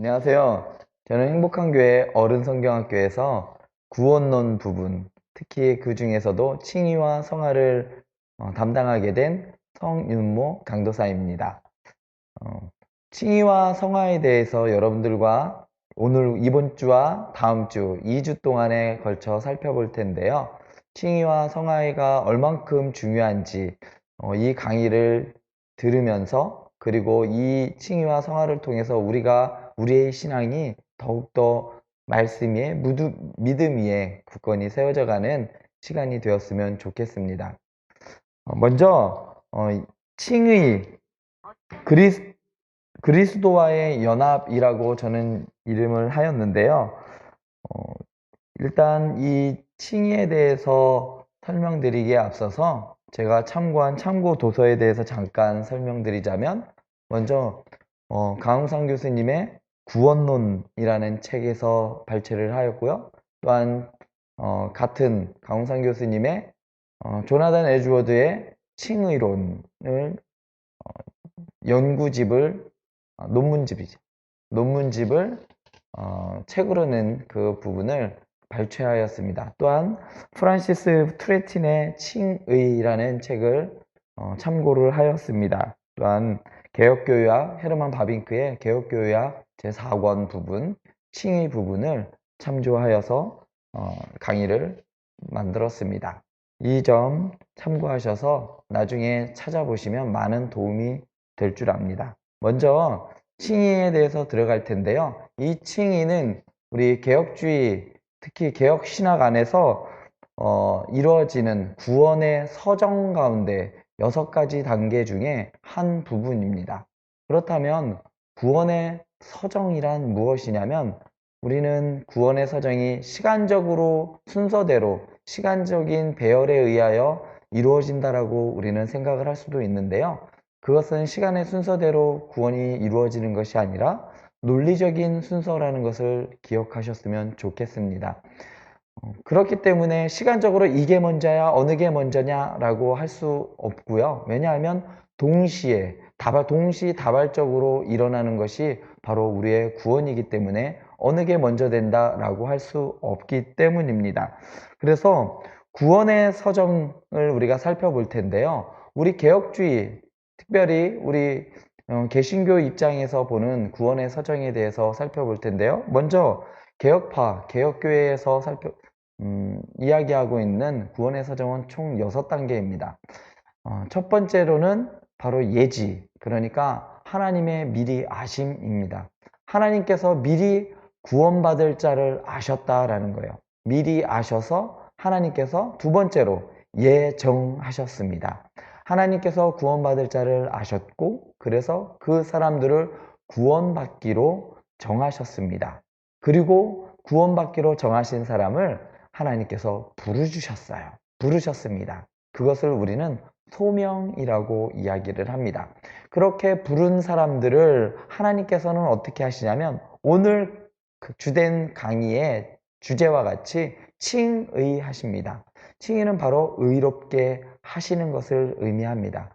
안녕하세요. 저는 행복한교회 어른성경학교에서 구원론 부분, 특히 그 중에서도 칭의와 성화를 담당하게 된 성윤모 강도사입니다. 어, 칭의와 성화에 대해서 여러분들과 오늘 이번 주와 다음 주 2주 동안에 걸쳐 살펴볼 텐데요. 칭의와 성화가 얼만큼 중요한지 이 강의를 들으면서, 그리고 이 칭의와 성화를 통해서 우리의 신앙이 더욱더 말씀 위에 믿음 위에 굳건히 세워져가는 시간이 되었으면 좋겠습니다. 먼저 칭의, 그리스도와의 연합이라고 저는 이름을 하였는데요. 어, 일단 이 칭의에 대해서 설명드리기에 앞서서 제가 참고한 참고 도서에 대해서 잠깐 설명드리자면, 먼저 강흥상 교수님의 구원론이라는 책에서 발췌를 하였고요. 또한 같은 강흥상 교수님의 조나단 에드워드의 칭의론을 연구집을 논문집이죠. 논문집을 책으로 낸 그 부분을 발췌하였습니다. 또한 프란시스 투레틴의 칭의라는 책을 참고를 하였습니다. 또한 개혁교회학 헤르만 바빙크의 개혁교회학 제4권 부분 칭의 부분을 참조하여서 강의를 만들었습니다. 이 점 참고하셔서 나중에 찾아보시면 많은 도움이 될 줄 압니다. 먼저 칭의에 대해서 들어갈 텐데요. 이 칭의는 우리 개혁주의, 특히 개혁신학 안에서 이루어지는 구원의 서정 가운데 6가지 단계 중에 한 부분입니다. 그렇다면 구원의 서정이란 무엇이냐면, 우리는 구원의 서정이 시간적으로 순서대로 시간적인 배열에 의하여 이루어진다라고 우리는 생각을 할 수도 있는데요. 그것은 시간의 순서대로 구원이 이루어지는 것이 아니라 논리적인 순서라는 것을 기억하셨으면 좋겠습니다. 그렇기 때문에 시간적으로 이게 먼저야 어느 게 먼저냐라고 할 수 없고요. 왜냐하면 동시다발적으로 일어나는 것이 바로 우리의 구원이기 때문에 어느 게 먼저 된다라고 할 수 없기 때문입니다. 그래서 구원의 서정을 우리가 살펴볼 텐데요. 우리 개혁주의, 특별히 우리 개신교 입장에서 보는 구원의 서정에 대해서 살펴볼 텐데요. 먼저 개혁파, 개혁교회에서 이야기하고 있는 구원의 서정은 총 6단계입니다. 첫 번째로는 바로 예지, 그러니까 하나님의 미리 아심입니다. 하나님께서 미리 구원받을 자를 아셨다라는 거예요. 미리 아셔서 하나님께서 두 번째로 예정하셨습니다. 하나님께서 구원받을 자를 아셨고, 그래서 그 사람들을 구원받기로 정하셨습니다. 그리고 구원받기로 정하신 사람을 하나님께서 부르셨습니다. 그것을 우리는 소명이라고 이야기를 합니다. 그렇게 부른 사람들을 하나님께서는 어떻게 하시냐면, 오늘 주된 강의의 주제와 같이 칭의하십니다. 칭의는 바로 의롭게 하시는 것을 의미합니다.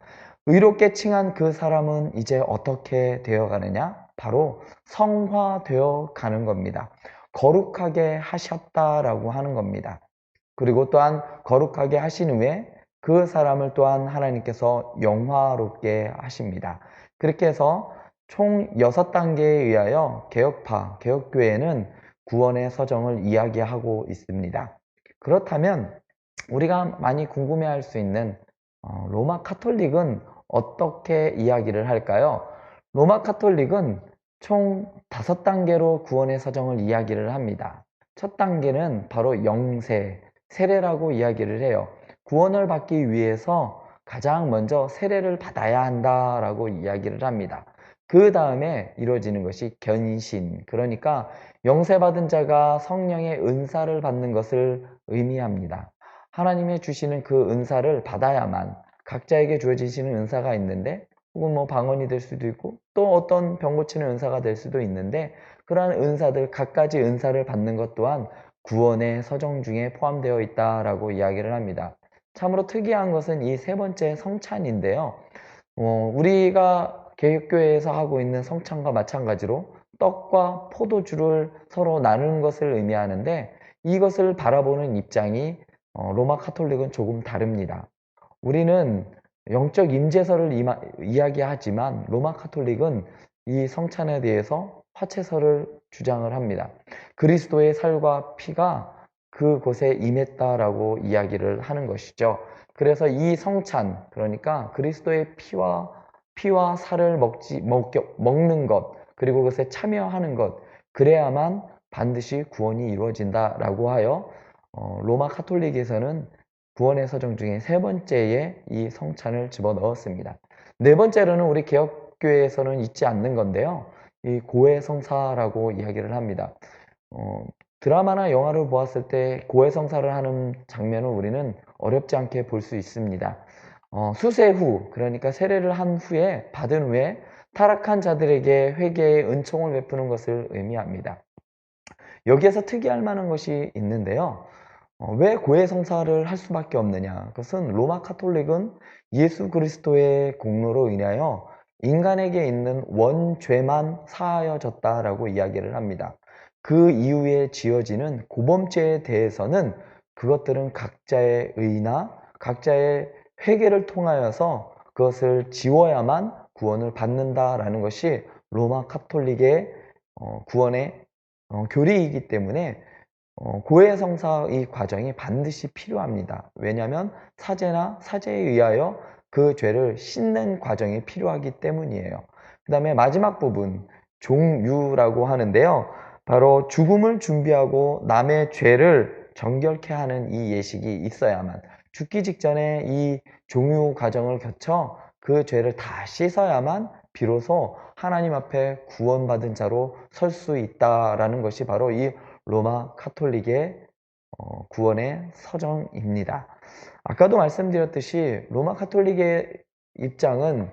의롭게 칭한 그 사람은 이제 어떻게 되어가느냐? 바로 성화되어 가는 겁니다. 거룩하게 하셨다라고 하는 겁니다. 그리고 또한 거룩하게 하신 후에 그 사람을 또한 하나님께서 영화롭게 하십니다. 그렇게 해서 총 6단계에 의하여 개혁파, 개혁교회는 구원의 서정을 이야기하고 있습니다. 그렇다면 우리가 많이 궁금해할 수 있는 로마 카톨릭은 어떻게 이야기를 할까요? 로마 카톨릭은 총 5단계로 구원의 서정을 이야기를 합니다. 첫 단계는 바로 영세, 세례라고 이야기를 해요. 구원을 받기 위해서 가장 먼저 세례를 받아야 한다라고 이야기를 합니다. 그 다음에 이루어지는 것이 견신, 그러니까 영세받은 자가 성령의 은사를 받는 것을 의미합니다. 하나님의 주시는 그 은사를 받아야만, 각자에게 주어지시는 은사가 있는데, 혹은 뭐 방언이 될 수도 있고 또 어떤 병 고치는 은사가 될 수도 있는데, 그러한 은사들, 각가지 은사를 받는 것 또한 구원의 서정 중에 포함되어 있다라고 이야기를 합니다. 참으로 특이한 것은 이 세 번째 성찬인데요. 우리가 개혁교회에서 하고 있는 성찬과 마찬가지로 떡과 포도주를 서로 나누는 것을 의미하는데 이것을 바라보는 입장이 로마 카톨릭은 조금 다릅니다. 우리는 영적 임재설을 이야기하지만 로마 카톨릭은 이 성찬에 대해서 화채설을 주장을 합니다. 그리스도의 살과 피가 그곳에 임했다라고 이야기를 하는 것이죠. 그래서 이 성찬, 그러니까 그리스도의 피와 살을 먹는 것, 그리고 그것에 참여하는 것, 그래야만 반드시 구원이 이루어진다라고 하여 로마 카톨릭에서는 구원의 서정 중에 세 번째에 이 성찬을 집어넣었습니다. 네 번째로는 우리 개혁교회에서는 있지 않는 건데요. 이 고해성사라고 이야기를 합니다. 드라마나 영화를 보았을 때 고해성사를 하는 장면을 우리는 어렵지 않게 볼 수 있습니다. 수세 후, 그러니까 세례를 한 후에 받은 후에 타락한 자들에게 회개의 은총을 베푸는 것을 의미합니다. 여기에서 특이할 만한 것이 있는데요. 왜 고해성사를 할 수밖에 없느냐? 그것은 로마 카톨릭은 예수 그리스도의 공로로 인하여 인간에게 있는 원죄만 사하여졌다라고 이야기를 합니다. 그 이후에 지어지는 고범죄에 대해서는 그것들은 각자의 의나 각자의 회개를 통하여서 그것을 지워야만 구원을 받는다라는 것이 로마 카톨릭의 구원의 교리이기 때문에 고해성사 이 과정이 반드시 필요합니다. 왜냐하면 사제나 사제에 의하여 그 죄를 씻는 과정이 필요하기 때문이에요. 그 다음에 마지막 부분, 종유라고 하는데요. 바로 죽음을 준비하고 남의 죄를 정결케 하는 이 예식이 있어야만, 죽기 직전에 이 종유 과정을 거쳐 그 죄를 다 씻어야만 비로소 하나님 앞에 구원받은 자로 설 수 있다라는 것이 바로 이 로마 카톨릭의 구원의 서정입니다. 아까도 말씀드렸듯이 로마 카톨릭의 입장은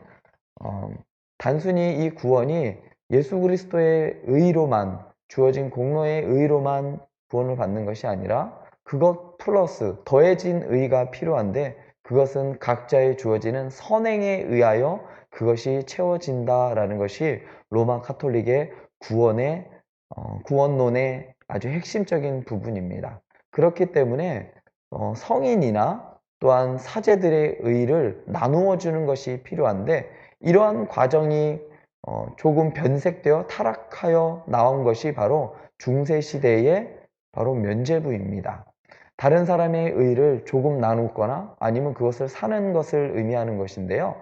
단순히 이 구원이 예수 그리스도의 의로만, 주어진 공로의 의로만 구원을 받는 것이 아니라 그것 플러스 더해진 의가 필요한데 그것은 각자의 주어지는 선행에 의하여 그것이 채워진다라는 것이 로마 카톨릭의 구원론의 아주 핵심적인 부분입니다. 그렇기 때문에 성인이나 또한 사제들의 의를 나누어 주는 것이 필요한데 이러한 과정이 조금 변색되어 타락하여 나온 것이 바로 중세시대의 바로 면죄부입니다. 다른 사람의 의를 조금 나누거나 아니면 그것을 사는 것을 의미하는 것인데요.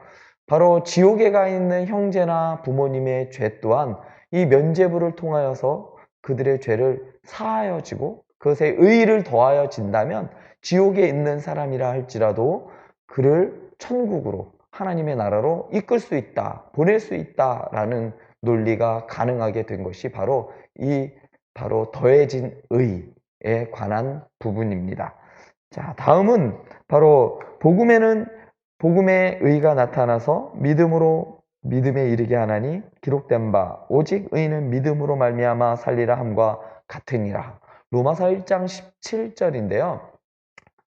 바로 지옥에 가 있는 형제나 부모님의 죄 또한 이 면죄부를 통하여서 그들의 죄를 사하여지고 그것에 의의를 더하여진다면 지옥에 있는 사람이라 할지라도 그를 천국으로 하나님의 나라로 이끌 수 있다, 보낼 수 있다라는 논리가 가능하게 된 것이 바로 더해진 의에 관한 부분입니다. 자, 다음은 바로 복음의 의가 나타나서 믿음에 이르게 하나니 기록된 바 오직 의는 믿음으로 말미암아 살리라 함과 같으니라. 로마서 1장 17절인데요.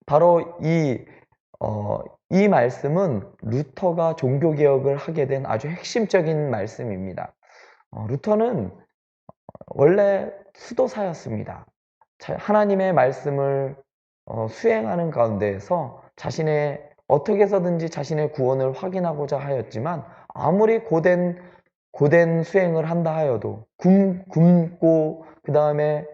바로 이 말씀은 루터가 종교개혁을 하게 된 아주 핵심적인 말씀입니다. 루터는 원래 수도사였습니다. 하나님의 말씀을 수행하는 가운데에서 어떻게 해서든지 자신의 구원을 확인하고자 하였지만 아무리 고된 수행을 한다 하여도 굶고 그 다음에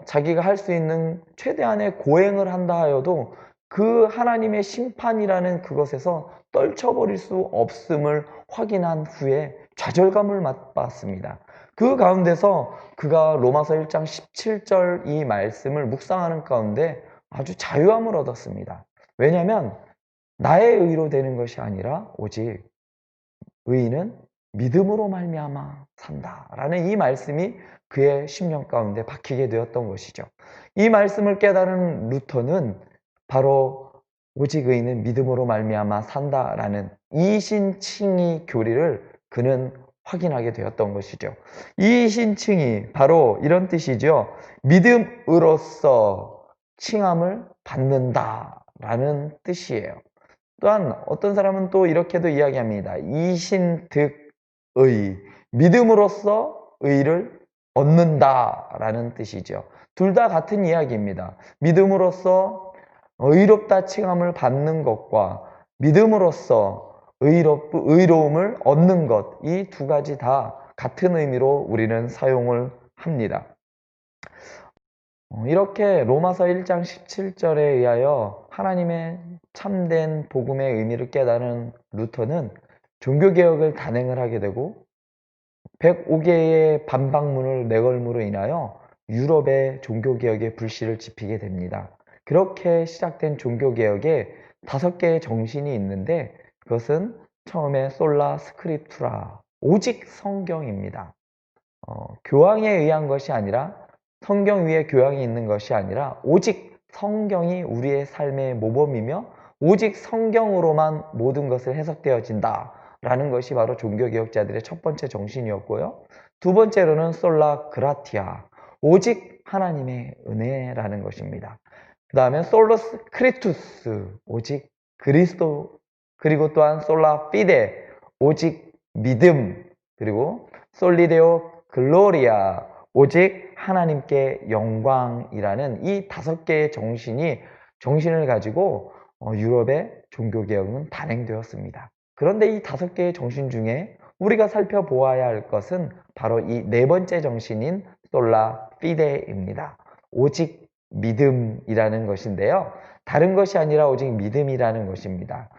자기가 할 수 있는 최대한의 고행을 한다 하여도 그 하나님의 심판이라는 그것에서 떨쳐버릴 수 없음을 확인한 후에 좌절감을 맛봤습니다. 그 가운데서 그가 로마서 1장 17절 이 말씀을 묵상하는 가운데 아주 자유함을 얻었습니다. 왜냐하면 나의 의로 되는 것이 아니라 오직 의인은 믿음으로 말미암아 산다라는 이 말씀이 그의 심령 가운데 박히게 되었던 것이죠. 이 말씀을 깨달은 루터는 바로 오직 의인은 믿음으로 말미암아 산다라는 이신칭의 교리를 그는 확인하게 되었던 것이죠. 이신칭의 바로 이런 뜻이죠. 믿음으로써 칭함을 받는다라는 뜻이에요. 또한 어떤 사람은 또 이렇게도 이야기합니다. 이신득의 믿음으로써 의를 얻는다라는 뜻이죠. 둘 다 같은 이야기입니다. 믿음으로써 의롭다 칭함을 받는 것과 믿음으로써 의로움을 얻는 것, 이 두 가지 다 같은 의미로 우리는 사용을 합니다. 이렇게 로마서 1장 17절에 의하여 하나님의 참된 복음의 의미를 깨달은 루터는 종교개혁을 단행을 하게 되고 105개의 반박문을 내걸므로 인하여 유럽의 종교개혁의 불씨를 지피게 됩니다. 그렇게 시작된 종교개혁에 5개의 정신이 있는데 그것은 처음에 솔라 스크립투라, 오직 성경입니다. 교황에 의한 것이 아니라 성경 위에 교황이 있는 것이 아니라 오직 성경이 우리의 삶의 모범이며 오직 성경으로만 모든 것을 해석되어진다 라는 것이 바로 종교개혁자들의 첫 번째 정신이었고요. 두 번째로는 솔라 그라티아, 오직 하나님의 은혜라는 것입니다. 그 다음에 솔로스 크리투스, 오직 그리스도, 그리고 또한 솔라 피데, 오직 믿음, 그리고 솔리데오 글로리아, 오직 하나님께 영광이라는 이 5개의 정신을 가지고 유럽의 종교개혁은 단행되었습니다. 그런데 이 5개의 정신 중에 우리가 살펴보아야 할 것은 바로 이 네 번째 정신인 솔라 피데입니다. 오직 믿음이라는 것인데요. 다른 것이 아니라 오직 믿음이라는 것입니다.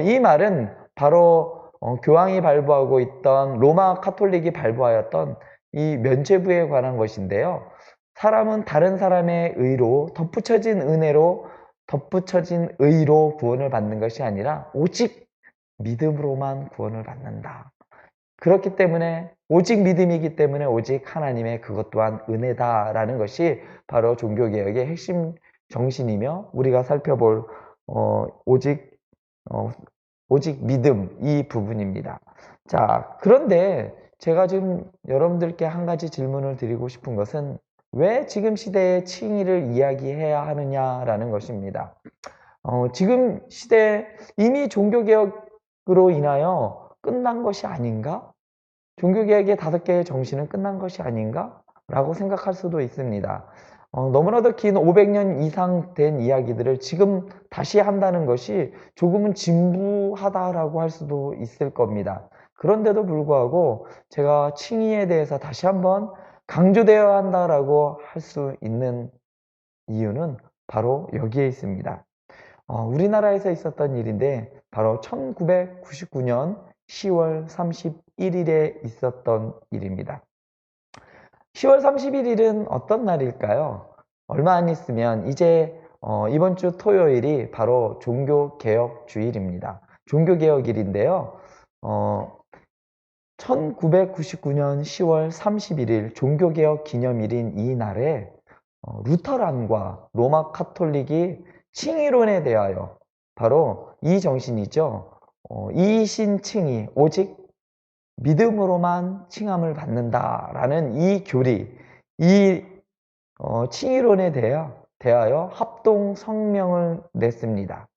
이 말은 바로 교황이 발부하고 있던 로마 카톨릭이 발부하였던 이 면죄부에 관한 것인데요. 사람은 다른 사람의 의로 덧붙여진 은혜로 덧붙여진 의로 구원을 받는 것이 아니라 오직 믿음으로만 구원을 받는다. 그렇기 때문에 오직 믿음이기 때문에 오직 하나님의 그것 또한 은혜다라는 것이 바로 종교개혁의 핵심 정신이며 우리가 살펴볼 오직 믿음 이 부분입니다. 자, 그런데 제가 지금 여러분들께 한 가지 질문을 드리고 싶은 것은 왜 지금 시대의 칭의를 이야기해야 하느냐라는 것입니다. 지금 시대에 이미 종교개혁으로 인하여 끝난 것이 아닌가? 종교개혁의 5개의 정신은 끝난 것이 아닌가? 라고 생각할 수도 있습니다. 너무나도 긴 500년 이상 된 이야기들을 지금 다시 한다는 것이 조금은 진부하다라고 할 수도 있을 겁니다. 그런데도 불구하고 제가 칭의에 대해서 다시 한번 강조되어야 한다라고 할 수 있는 이유는 바로 여기에 있습니다. 우리나라에서 있었던 일인데 바로 1999년 10월 31일에 있었던 일입니다. 10월 31일은 어떤 날일까요? 얼마 안 있으면 이제 이번 주 토요일이 바로 종교개혁 주일입니다. 종교개혁일인데요. 1999년 10월 31일 종교개혁 기념일인 이 날에 루터란과 로마 카톨릭이 칭의론에 대하여 바로 이 정신이죠. 이신칭의, 오직 믿음으로만 칭함을 받는다라는 이 교리, 이 칭의론에 대하여 합동 성명을 냈습니다.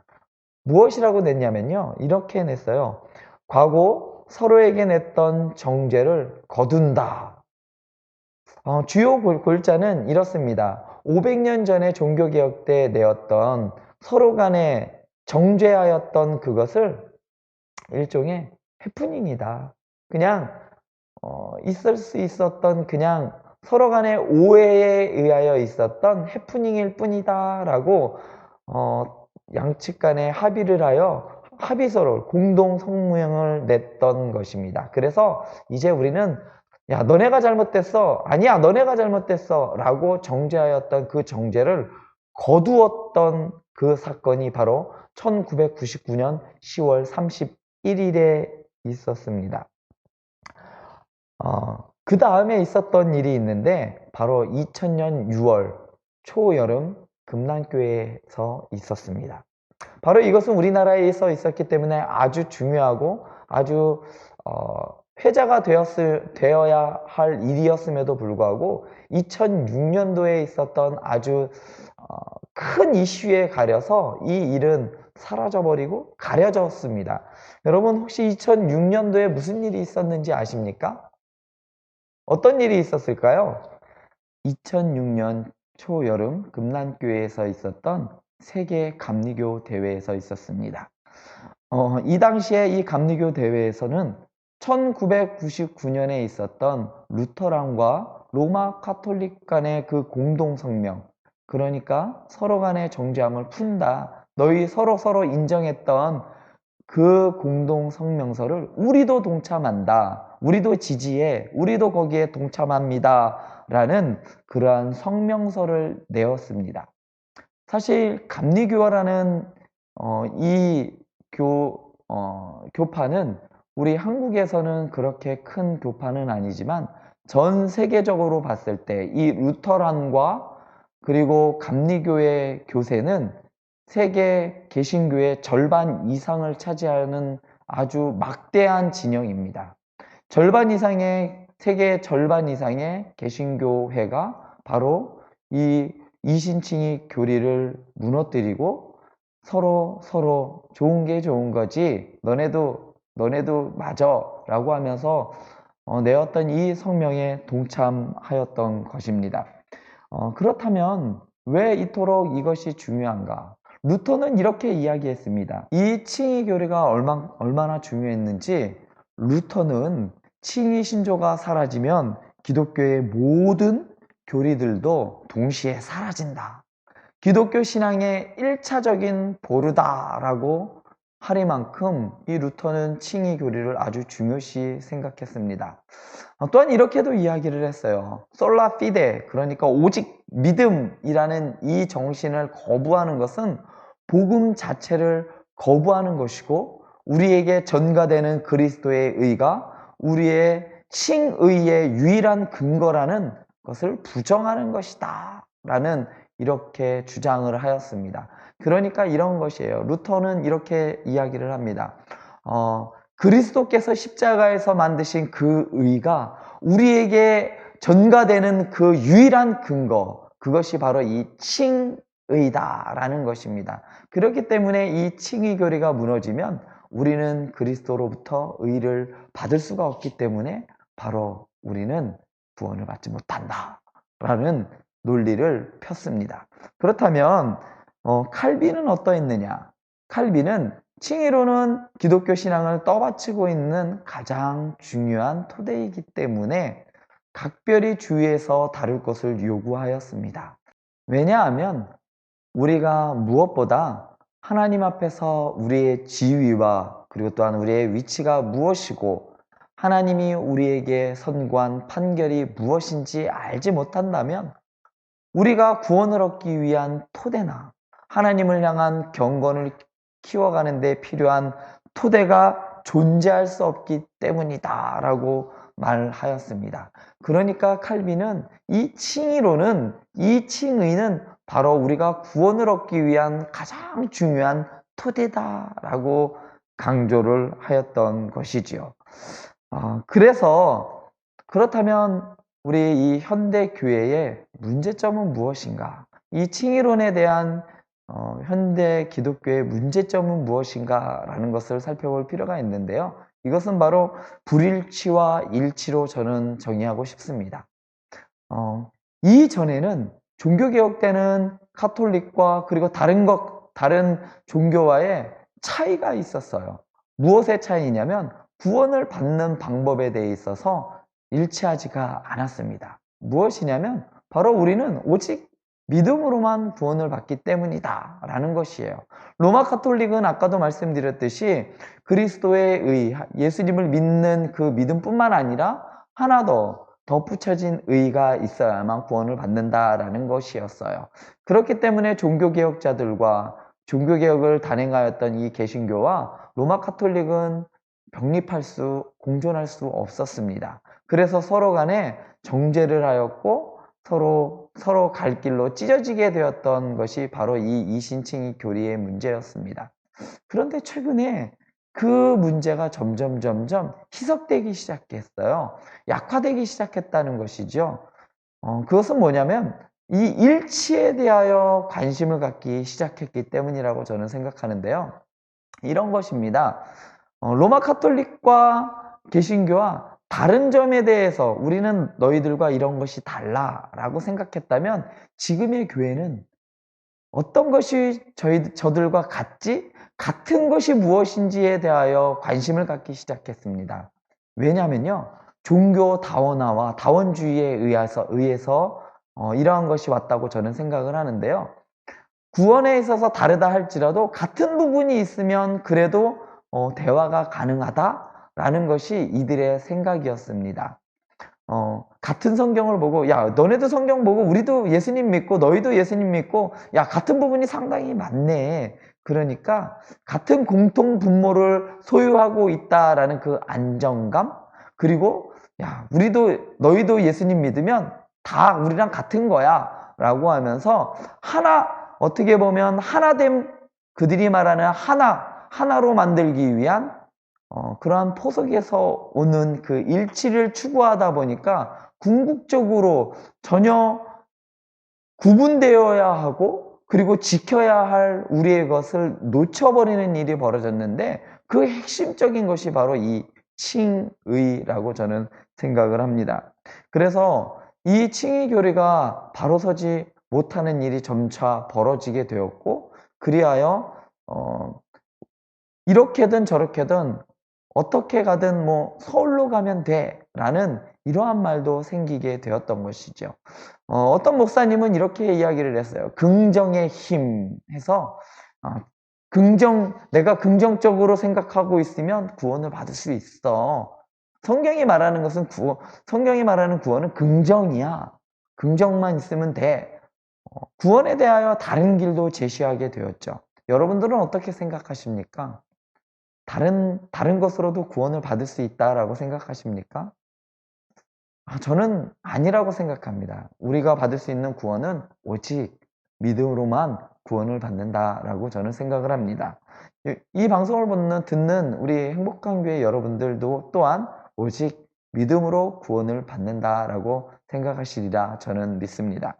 무엇이라고 냈냐면요. 이렇게 냈어요. 과거 서로에게 냈던 정죄를 거둔다. 주요 골자는 이렇습니다. 500년 전에 종교개혁 때 내었던 서로 간에 정죄하였던 그것을 일종의 해프닝이다. 그냥 있을 수 있었던 그냥 서로 간의 오해에 의하여 있었던 해프닝일 뿐이다 라고 양측 간에 합의를 하여 합의서를 공동 성명을 냈던 것입니다. 그래서 이제 우리는 야 너네가 잘못됐어, 아니야 너네가 잘못됐어 라고 정죄하였던 그 정죄를 거두었던 그 사건이 바로 1999년 10월 31일에 있었습니다. 그 다음에 있었던 일이 있는데 바로 2000년 6월 초여름 금난교회에서 있었습니다. 바로 이것은 우리나라에서 있었기 때문에 아주 중요하고 아주 회자가 되어야 할 일이었음에도 불구하고 2006년도에 있었던 아주 큰 이슈에 가려서 이 일은 사라져버리고 가려졌습니다. 여러분 혹시 2006년도에 무슨 일이 있었는지 아십니까? 어떤 일이 있었을까요? 2006년 초여름 금난교회에서 있었던 세계 감리교 대회에서 있었습니다. 이 당시에 이 감리교 대회에서는 1999년에 있었던 루터랑과 로마 카톨릭 간의 그 공동 성명, 그러니까 서로 간의 정죄함을 푼다. 너희 서로 인정했던 그 공동 성명서를 우리도 동참한다. 우리도 지지해. 우리도 거기에 동참합니다. 라는 그러한 성명서를 내었습니다. 사실 감리교라는 이 교파는 우리 한국에서는 그렇게 큰 교파는 아니지만 전 세계적으로 봤을 때 이 루터란과 그리고 감리교의 교세는 세계 개신교의 절반 이상을 차지하는 아주 막대한 진영입니다. 세계 절반 이상의 개신교회가 바로 이 이신칭의 교리를 무너뜨리고 서로 좋은 게 좋은 거지 너네도 맞아 라고 하면서 내었던 이 성명에 동참하였던 것입니다. 그렇다면 왜 이토록 이것이 중요한가? 루터는 이렇게 이야기했습니다. 이 칭의 교리가 얼마나 중요했는지 루터는 칭의 신조가 사라지면 기독교의 모든 교리들도 동시에 사라진다. 기독교 신앙의 1차적인 보루다라고 하리만큼 이 루터는 칭의 교리를 아주 중요시 생각했습니다. 또한 이렇게도 이야기를 했어요. 솔라 피데, 그러니까 오직 믿음이라는 이 정신을 거부하는 것은 복음 자체를 거부하는 것이고 우리에게 전가되는 그리스도의 의가 우리의 칭의의 유일한 근거라는 것을 부정하는 것이다 라는 이렇게 주장을 하였습니다. 그러니까 이런 것이에요. 루터는 이렇게 이야기를 합니다. 그리스도께서 십자가에서 만드신 그 의가 우리에게 전가되는 그 유일한 근거, 그것이 바로 이 칭의다라는 것입니다. 그렇기 때문에 이 칭의 교리가 무너지면 우리는 그리스도로부터 의를 받을 수가 없기 때문에 바로 우리는 구원을 받지 못한다라는 논리를 폈습니다. 그렇다면 칼빈은 어떠했느냐? 칼빈은 칭의론은 기독교 신앙을 떠받치고 있는 가장 중요한 토대이기 때문에 각별히 주의해서 다룰 것을 요구하였습니다. 왜냐하면 우리가 무엇보다 하나님 앞에서 우리의 지위와 그리고 또한 우리의 위치가 무엇이고 하나님이 우리에게 선고한 판결이 무엇인지 알지 못한다면 우리가 구원을 얻기 위한 토대나 하나님을 향한 경건을 키워가는 데 필요한 토대가 존재할 수 없기 때문이다 라고 말하였습니다. 그러니까 칼빈은 이 칭의는 바로 우리가 구원을 얻기 위한 가장 중요한 토대다 라고 강조를 하였던 것이지요. 그렇다면 우리 이 현대 교회의 문제점은 무엇인가? 이 칭의론에 대한 현대 기독교의 문제점은 무엇인가? 라는 것을 살펴볼 필요가 있는데요. 이것은 바로 불일치와 일치로 저는 정의하고 싶습니다. 이전에는 종교개혁 때는 카톨릭과 그리고 다른 종교와의 차이가 있었어요. 무엇의 차이냐면 구원을 받는 방법에 대해 있어서 일치하지가 않았습니다. 무엇이냐면 바로 우리는 오직 믿음으로만 구원을 받기 때문이다 라는 것이에요. 로마 카톨릭은 아까도 말씀드렸듯이 그리스도의 의, 예수님을 믿는 그 믿음뿐만 아니라 하나 더 덧붙여진 의가 있어야만 구원을 받는다라는 것이었어요. 그렇기 때문에 종교개혁자들과 종교개혁을 단행하였던 이 개신교와 로마 카톨릭은 공존할 수 없었습니다. 그래서 서로 간에 정죄를 하였고 서로 갈 길로 찢어지게 되었던 것이 바로 이 이신칭의 교리의 문제였습니다. 그런데 최근에 그 문제가 점점 희석되기 시작했어요. 약화되기 시작했다는 것이죠. 그것은 뭐냐면 이 일치에 대하여 관심을 갖기 시작했기 때문이라고 저는 생각하는데요. 이런 것입니다. 로마 카톨릭과 개신교와 다른 점에 대해서 우리는 너희들과 이런 것이 달라라고 생각했다면 지금의 교회는 어떤 것이 저들과 같지? 같은 것이 무엇인지에 대하여 관심을 갖기 시작했습니다. 왜냐하면요, 종교 다원화와 다원주의에 의해서 이러한 것이 왔다고 저는 생각을 하는데요. 구원에 있어서 다르다 할지라도 같은 부분이 있으면 그래도 대화가 가능하다라는 것이 이들의 생각이었습니다. 같은 성경을 보고, 야, 너네도 성경 보고, 우리도 예수님 믿고, 너희도 예수님 믿고, 야, 같은 부분이 상당히 많네. 그러니까, 같은 공통 분모를 소유하고 있다라는 그 안정감, 그리고, 야, 너희도 예수님 믿으면 다 우리랑 같은 거야. 라고 하면서, 어떻게 보면 하나됨, 그들이 말하는 하나로 만들기 위한 그러한 포석에서 오는 그 일치를 추구하다 보니까 궁극적으로 전혀 구분되어야 하고 그리고 지켜야 할 우리의 것을 놓쳐버리는 일이 벌어졌는데 그 핵심적인 것이 바로 이 칭의라고 저는 생각을 합니다. 그래서 이 칭의 교리가 바로 서지 못하는 일이 점차 벌어지게 되었고 그리하여 이렇게든 저렇게든 어떻게 가든 뭐 서울로 가면 돼 라는 이러한 말도 생기게 되었던 것이죠. 어떤 목사님은 이렇게 이야기를 했어요. 긍정의 힘 해서 내가 긍정적으로 생각하고 있으면 구원을 받을 수 있어. 성경이 말하는 구원은 긍정이야. 긍정만 있으면 돼. 구원에 대하여 다른 길도 제시하게 되었죠. 여러분들은 어떻게 생각하십니까? 다른 것으로도 구원을 받을 수 있다라고 생각하십니까? 저는 아니라고 생각합니다. 우리가 받을 수 있는 구원은 오직 믿음으로만 구원을 받는다라고 저는 생각을 합니다. 이 방송을 듣는 우리 행복한 교회 여러분들도 또한 오직 믿음으로 구원을 받는다라고 생각하시리라 저는 믿습니다.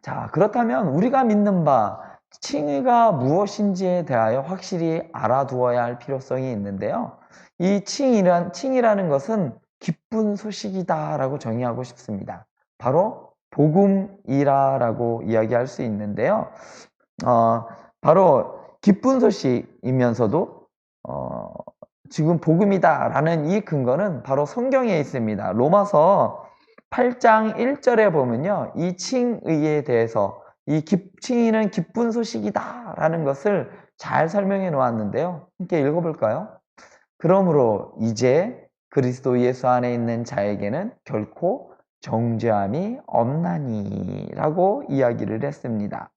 자, 그렇다면 우리가 믿는 바 칭의가 무엇인지에 대하여 확실히 알아두어야 할 필요성이 있는데요. 이 칭이라는 것은 기쁜 소식이다라고 정의하고 싶습니다. 바로 복음이라고 이야기할 수 있는데요. 바로 기쁜 소식이면서도 지금 복음이다라는 이 근거는 바로 성경에 있습니다. 로마서 8장 1절에 보면요. 이 칭의에 대해서 칭의는 기쁜 소식이다 라는 것을 잘 설명해 놓았는데요. 함께 읽어볼까요? 그러므로 이제 그리스도 예수 안에 있는 자에게는 결코 정죄함이 없나니 라고 이야기를 했습니다.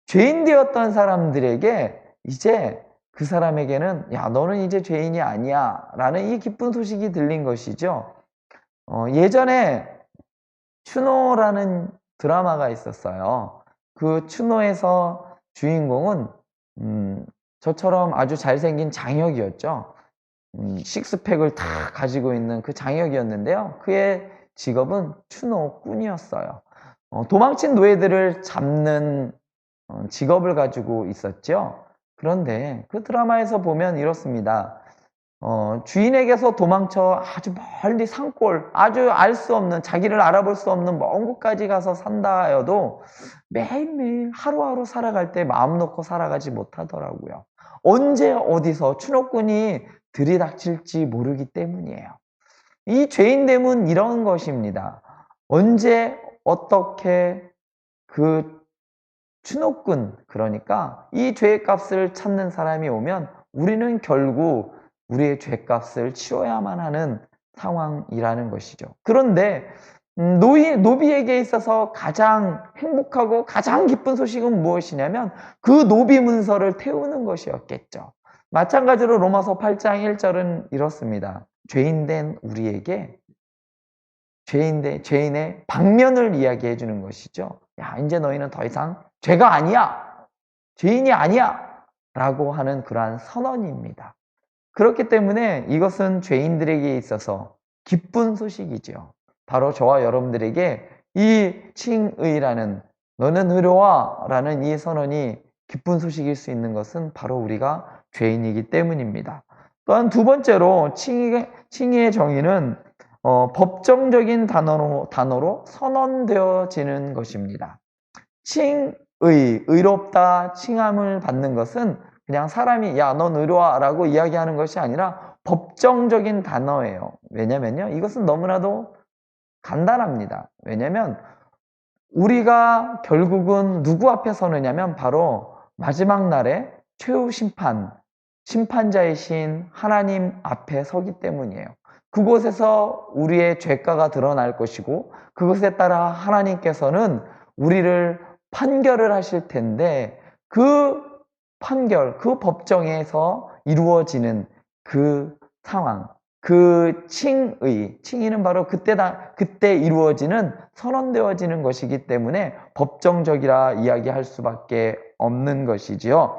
죄인 되었던 사람들에게 이제 그 사람에게는 야, 너는 이제 죄인이 아니야 라는 이 기쁜 소식이 들린 것이죠. 예전에 추노라는 드라마가 있었어요. 그 추노에서 주인공은 저처럼 아주 잘생긴 장혁이었죠. 식스팩을 다 가지고 있는 그 장혁이었는데요. 그의 직업은 추노꾼이었어요. 도망친 노예들을 잡는 직업을 가지고 있었죠. 그런데 그 드라마에서 보면 이렇습니다. 주인에게서 도망쳐 아주 멀리 산골, 아주 알 수 없는, 자기를 알아볼 수 없는 먼 곳까지 가서 산다 하여도 매일매일 하루하루 살아갈 때 마음 놓고 살아가지 못하더라고요. 언제 어디서 추노꾼이 들이닥칠지 모르기 때문이에요. 이 죄인됨은 이런 것입니다. 언제 어떻게 그 추노꾼, 그러니까 이 죄의 값을 찾는 사람이 오면 우리는 결국 우리의 죄값을 치러야만 하는 상황이라는 것이죠. 그런데 노비에게 있어서 가장 행복하고 가장 기쁜 소식은 무엇이냐면 그 노비 문서를 태우는 것이었겠죠. 마찬가지로 로마서 8장 1절은 이렇습니다. 죄인된 우리에게 죄인의 방면을 이야기해 주는 것이죠. 야, 이제 너희는 더 이상 죄가 아니야. 죄인이 아니야. 라고 하는 그러한 선언입니다. 그렇기 때문에 이것은 죄인들에게 있어서 기쁜 소식이죠. 바로 저와 여러분들에게 이 칭의라는 너는 의로와 라는 이 선언이 기쁜 소식일 수 있는 것은 바로 우리가 죄인이기 때문입니다. 또한 두 번째로 칭의의 정의는 법정적인 단어로 선언되어지는 것입니다. 의롭다, 칭함을 받는 것은 그냥 사람이 야, 넌 의로와 라고 이야기하는 것이 아니라 법정적인 단어예요. 왜냐면요, 이것은 너무나도 간단합니다. 왜냐면 우리가 결국은 누구 앞에 서느냐면 바로 마지막 날에 최후 심판자이신 하나님 앞에 서기 때문이에요. 그곳에서 우리의 죄가가 드러날 것이고 그것에 따라 하나님께서는 우리를 판결을 하실 텐데 그 판결, 그 법정에서 이루어지는 그 상황, 그 칭의는 바로 그때 이루어지는 선언되어지는 것이기 때문에 법정적이라 이야기할 수밖에 없는 것이지요.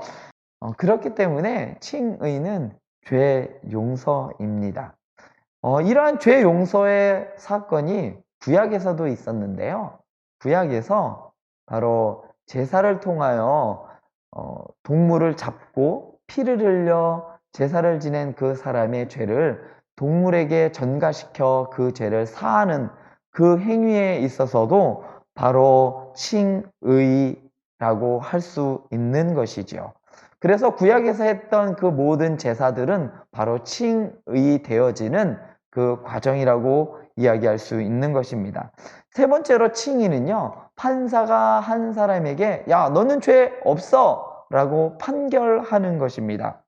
그렇기 때문에 칭의는 죄 용서입니다. 이러한 죄 용서의 사건이 구약에서도 있었는데요. 구약에서 바로 제사를 통하여 동물을 잡고 피를 흘려 제사를 지낸 그 사람의 죄를 동물에게 전가시켜 그 죄를 사하는 그 행위에 있어서도 바로 칭의라고 할 수 있는 것이지요. 그래서 구약에서 했던 그 모든 제사들은 바로 칭의 되어지는 그 과정이라고 이야기할 수 있는 것입니다. 세 번째로 칭의는요, 판사가 한 사람에게 야, 너는 죄 없어 라고 판결하는 것입니다.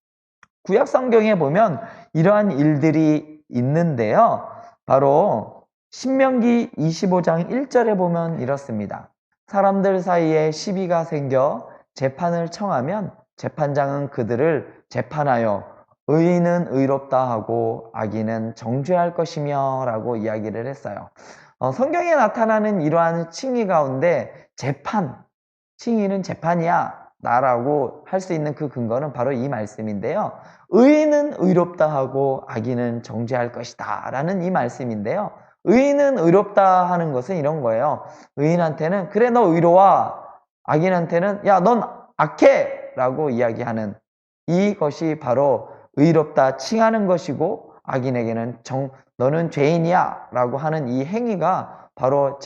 구약 성경에 보면 이러한 일들이 있는데요. 바로 신명기 25장 1절에 보면 이렇습니다. 사람들 사이에 시비가 생겨 재판을 청하면 재판장은 그들을 재판하여 의인은 의롭다 하고 악인은 정죄할 것이며 라고 이야기를 했어요. 성경에 나타나는 이러한 칭의 가운데 칭의는 재판이야 나라고 할 수 있는 그 근거는 바로 이 말씀인데요. 의인은 의롭다 하고 악인은 정죄할 것이다 라는 이 말씀인데요. 의인은 의롭다 하는 것은 이런 거예요. 의인한테는 그래 너 의로워, 악인한테는 야 넌 악해 라고 이야기하는 이것이 바로 의롭다 칭하는 것이고, 악인에게는 너는 죄인이야 라고 하는 이 행위가 바로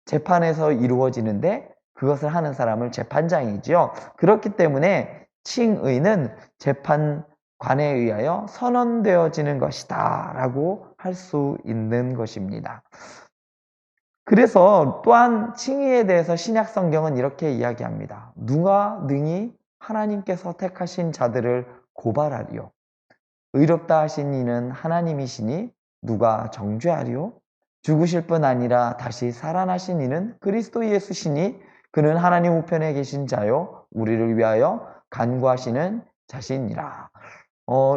재판에서 이루어지는데 그것을 하는 사람을 재판장이지요. 그렇기 때문에 칭의는 재판관에 의하여 선언되어지는 것이다 라고 할 수 있는 것입니다. 그래서 또한 칭의에 대해서 신약 성경은 이렇게 이야기합니다. 누가 능히 하나님께서 택하신 자들을 고발하리요? 의롭다 하신 이는 하나님이시니 누가 정죄하리요? 죽으실 뿐 아니라 다시 살아나신 이는 그리스도 예수시니 그는 하나님 우편에 계신 자요 우리를 위하여 간구하시는 자신이라.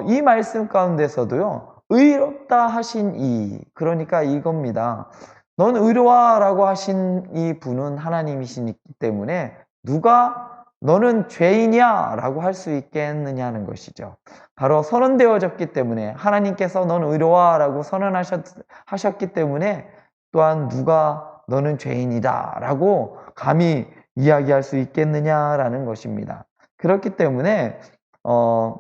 이 말씀 가운데서도요, 의롭다 하신 이, 그러니까 이겁니다. 넌 의로와라고 하신 이 분은 하나님이시기 때문에 누가 너는 죄인이야 라고 할 수 있겠느냐는 것이죠. 바로 선언되어졌기 때문에 하나님께서 넌 의로와 라고 선언하셨기 때문에 또한 누가 너는 죄인이다 라고 감히 이야기할 수 있겠느냐라는 것입니다. 그렇기 때문에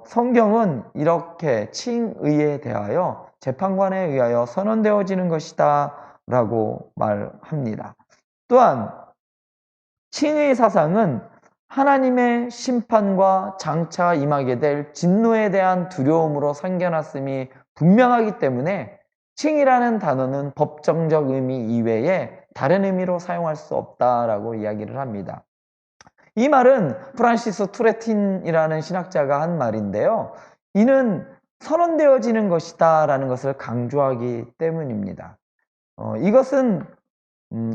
성경은 이렇게 칭의에 대하여 재판관에 의하여 선언되어지는 것이다 라고 말합니다. 또한 칭의 사상은 하나님의 심판과 장차 임하게 될 진노에 대한 두려움으로 생겨났음이 분명하기 때문에 칭의라는 단어는 법정적 의미 이외에 다른 의미로 사용할 수 없다라고 이야기를 합니다. 이 말은 프란시스 투레틴이라는 신학자가 한 말인데요. 이는 선언되어지는 것이다 라는 것을 강조하기 때문입니다. 이것은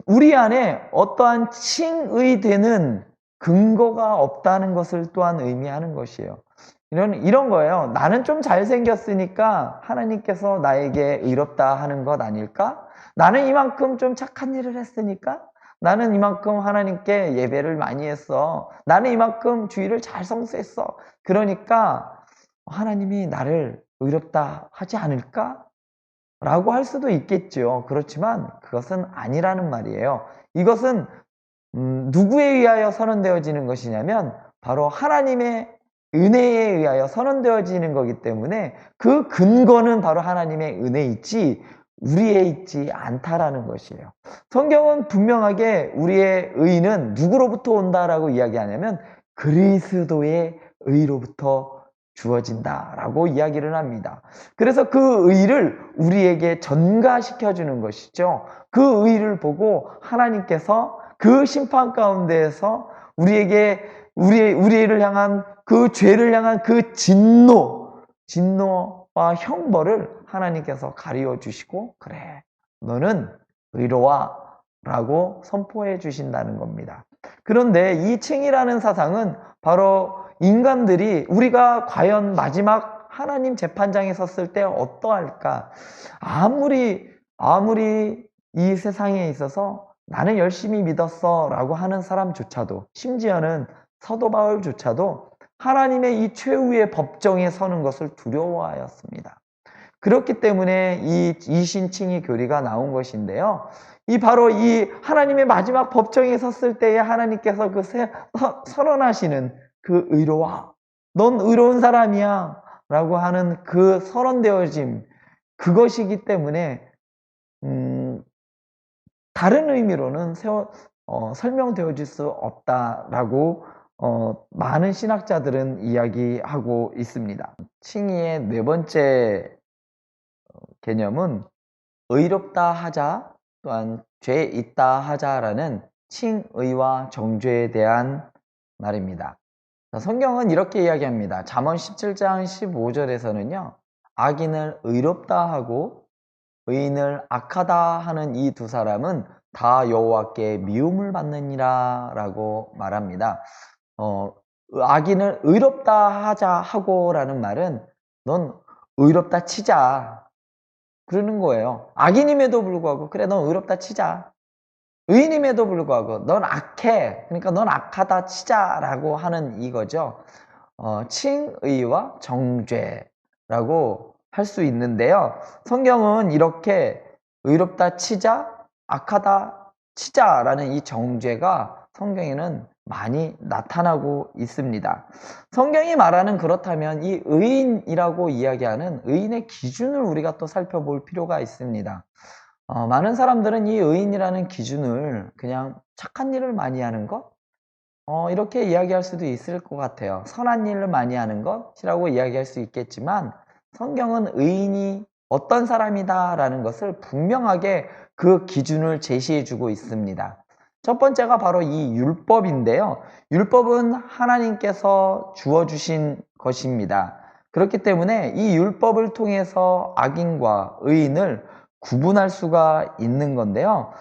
우리 안에 어떠한 칭의되는 근거가 없다는 것을 또한 의미하는 것이에요. 이런 거예요. 나는 좀 잘생겼으니까 하나님께서 나에게 의롭다 하는 것 아닐까? 나는 이만큼 좀 착한 일을 했으니까? 나는 이만큼 하나님께 예배를 많이 했어. 나는 이만큼 주일을 잘 성수했어. 그러니까 하나님이 나를 의롭다 하지 않을까? 라고 할 수도 있겠죠. 그렇지만 그것은 아니라는 말이에요. 이것은 누구에 의하여 선언되어지는 것이냐면 바로 하나님에 은혜에 의하여 선언되어지는 거기 때문에 그 근거는 바로 하나님의 은혜이지 우리에 있지 않다라는 것이에요. 성경은 분명하게 우리의 의는 누구로부터 온다라고 이야기하냐면 그리스도의 의로부터 주어진다라고 이야기를 합니다. 그래서 그 의를 우리에게 전가시켜 주는 것이죠. 그 의를 보고 하나님께서 그 심판 가운데에서 우리를 향한 그 죄를 향한 그 진노와 형벌을 하나님께서 가리워 주시고, 그래, 너는 의로와 라고 선포해 주신다는 겁니다. 그런데 이 칭이라는 사상은 바로 인간들이 우리가 과연 마지막 하나님 재판장에 섰을 때 어떠할까? 아무리 이 세상에 있어서 나는 열심히 믿었어 라고 하는 사람조차도, 심지어는 사도 바울조차도 하나님의 이 최후의 법정에 서는 것을 두려워하였습니다. 그렇기 때문에 이 이신칭의 교리가 나온 것인데요. 바로 이 하나님의 마지막 법정에 섰을 때에 하나님께서 선언하시는 그 의로와, 넌 의로운 사람이야 라고 하는 그 선언되어짐, 그것이기 때문에 다른 의미로는 설명되어질 수 없다라고 많은 신학자들은 이야기하고 있습니다. 칭의의 네 번째 개념은 의롭다 하자, 또한 죄 있다 하자라는 칭의와 정죄에 대한 말입니다. 성경은 이렇게 이야기합니다. 잠언 17장 15절에서는요. 악인을 의롭다 하고 의인을 악하다 하는 이 두 사람은 다 여호와께 미움을 받느니라 라고 말합니다. 악인을 의롭다 하자 하고라는 말은 넌 의롭다 치자 그러는 거예요. 악인임에도 불구하고 그래 넌 의롭다 치자. 의인임에도 불구하고 넌 악해. 그러니까 넌 악하다 치자라고 하는 이거죠. 칭의와 정죄라고 할 수 있는데요. 성경은 이렇게 의롭다 치자, 악하다 치자라는 이 정죄가 성경에는 많이 나타나고 있습니다. 성경이 말하는, 그렇다면 이 의인이라고 이야기하는 의인의 기준을 우리가 또 살펴볼 필요가 있습니다. 많은 사람들은 이 의인이라는 기준을 그냥 착한 일을 많이 하는 것? 이렇게 이야기할 수도 있을 것 같아요. 선한 일을 많이 하는 것이라고 이야기할 수 있겠지만 성경은 의인이 어떤 사람이다 라는 것을 분명하게 그 기준을 제시해 주고 있습니다. 첫 번째가 바로 이 율법인데요. 율법은 하나님께서 주어주신 것입니다. 그렇기 때문에 이 율법을 통해서 악인과 의인을 구분할 수가 있는 건데요.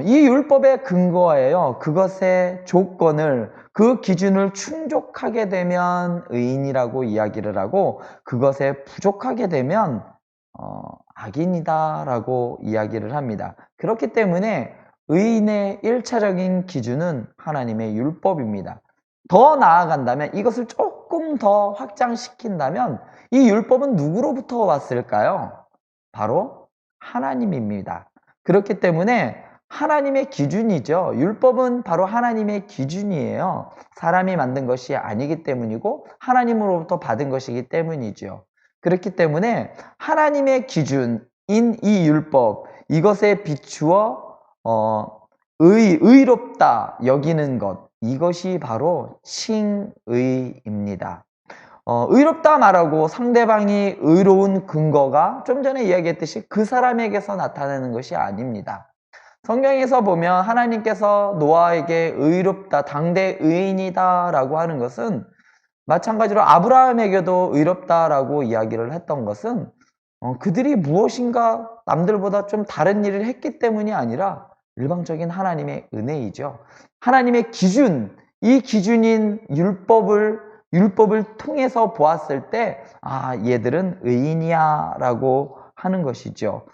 이 율법의 근거예요. 그것의 조건을, 그 기준을 충족하게 되면 의인이라고 이야기를 하고 그것에 부족하게 되면 악인이다라고 이야기를 합니다. 그렇기 때문에 의인의 1차적인 기준은 하나님의 율법입니다. 더 나아간다면, 이것을 조금 더 확장시킨다면 이 율법은 누구로부터 왔을까요? 바로 하나님입니다. 그렇기 때문에 하나님의 기준이죠. 율법은 바로 하나님의 기준이에요. 사람이 만든 것이 아니기 때문이고 하나님으로부터 받은 것이기 때문이죠. 그렇기 때문에 하나님의 기준인 이 율법, 이것에 비추어 의롭다 여기는 것, 이것이 바로 칭의입니다. 의롭다 말하고 상대방이 의로운 근거가 좀 전에 이야기했듯이 그 사람에게서 나타나는 것이 아닙니다. 성경에서 보면 하나님께서 노아에게 의롭다, 당대 의인이다 라고 하는 것은, 마찬가지로 아브라함에게도 의롭다라고 이야기를 했던 것은 그들이 무엇인가 남들보다 좀 다른 일을 했기 때문이 아니라 일방적인 하나님의 은혜이죠. 하나님의 기준, 이 기준인 율법을 통해서 보았을 때 얘들은 의인이야 라고 하는 것이죠.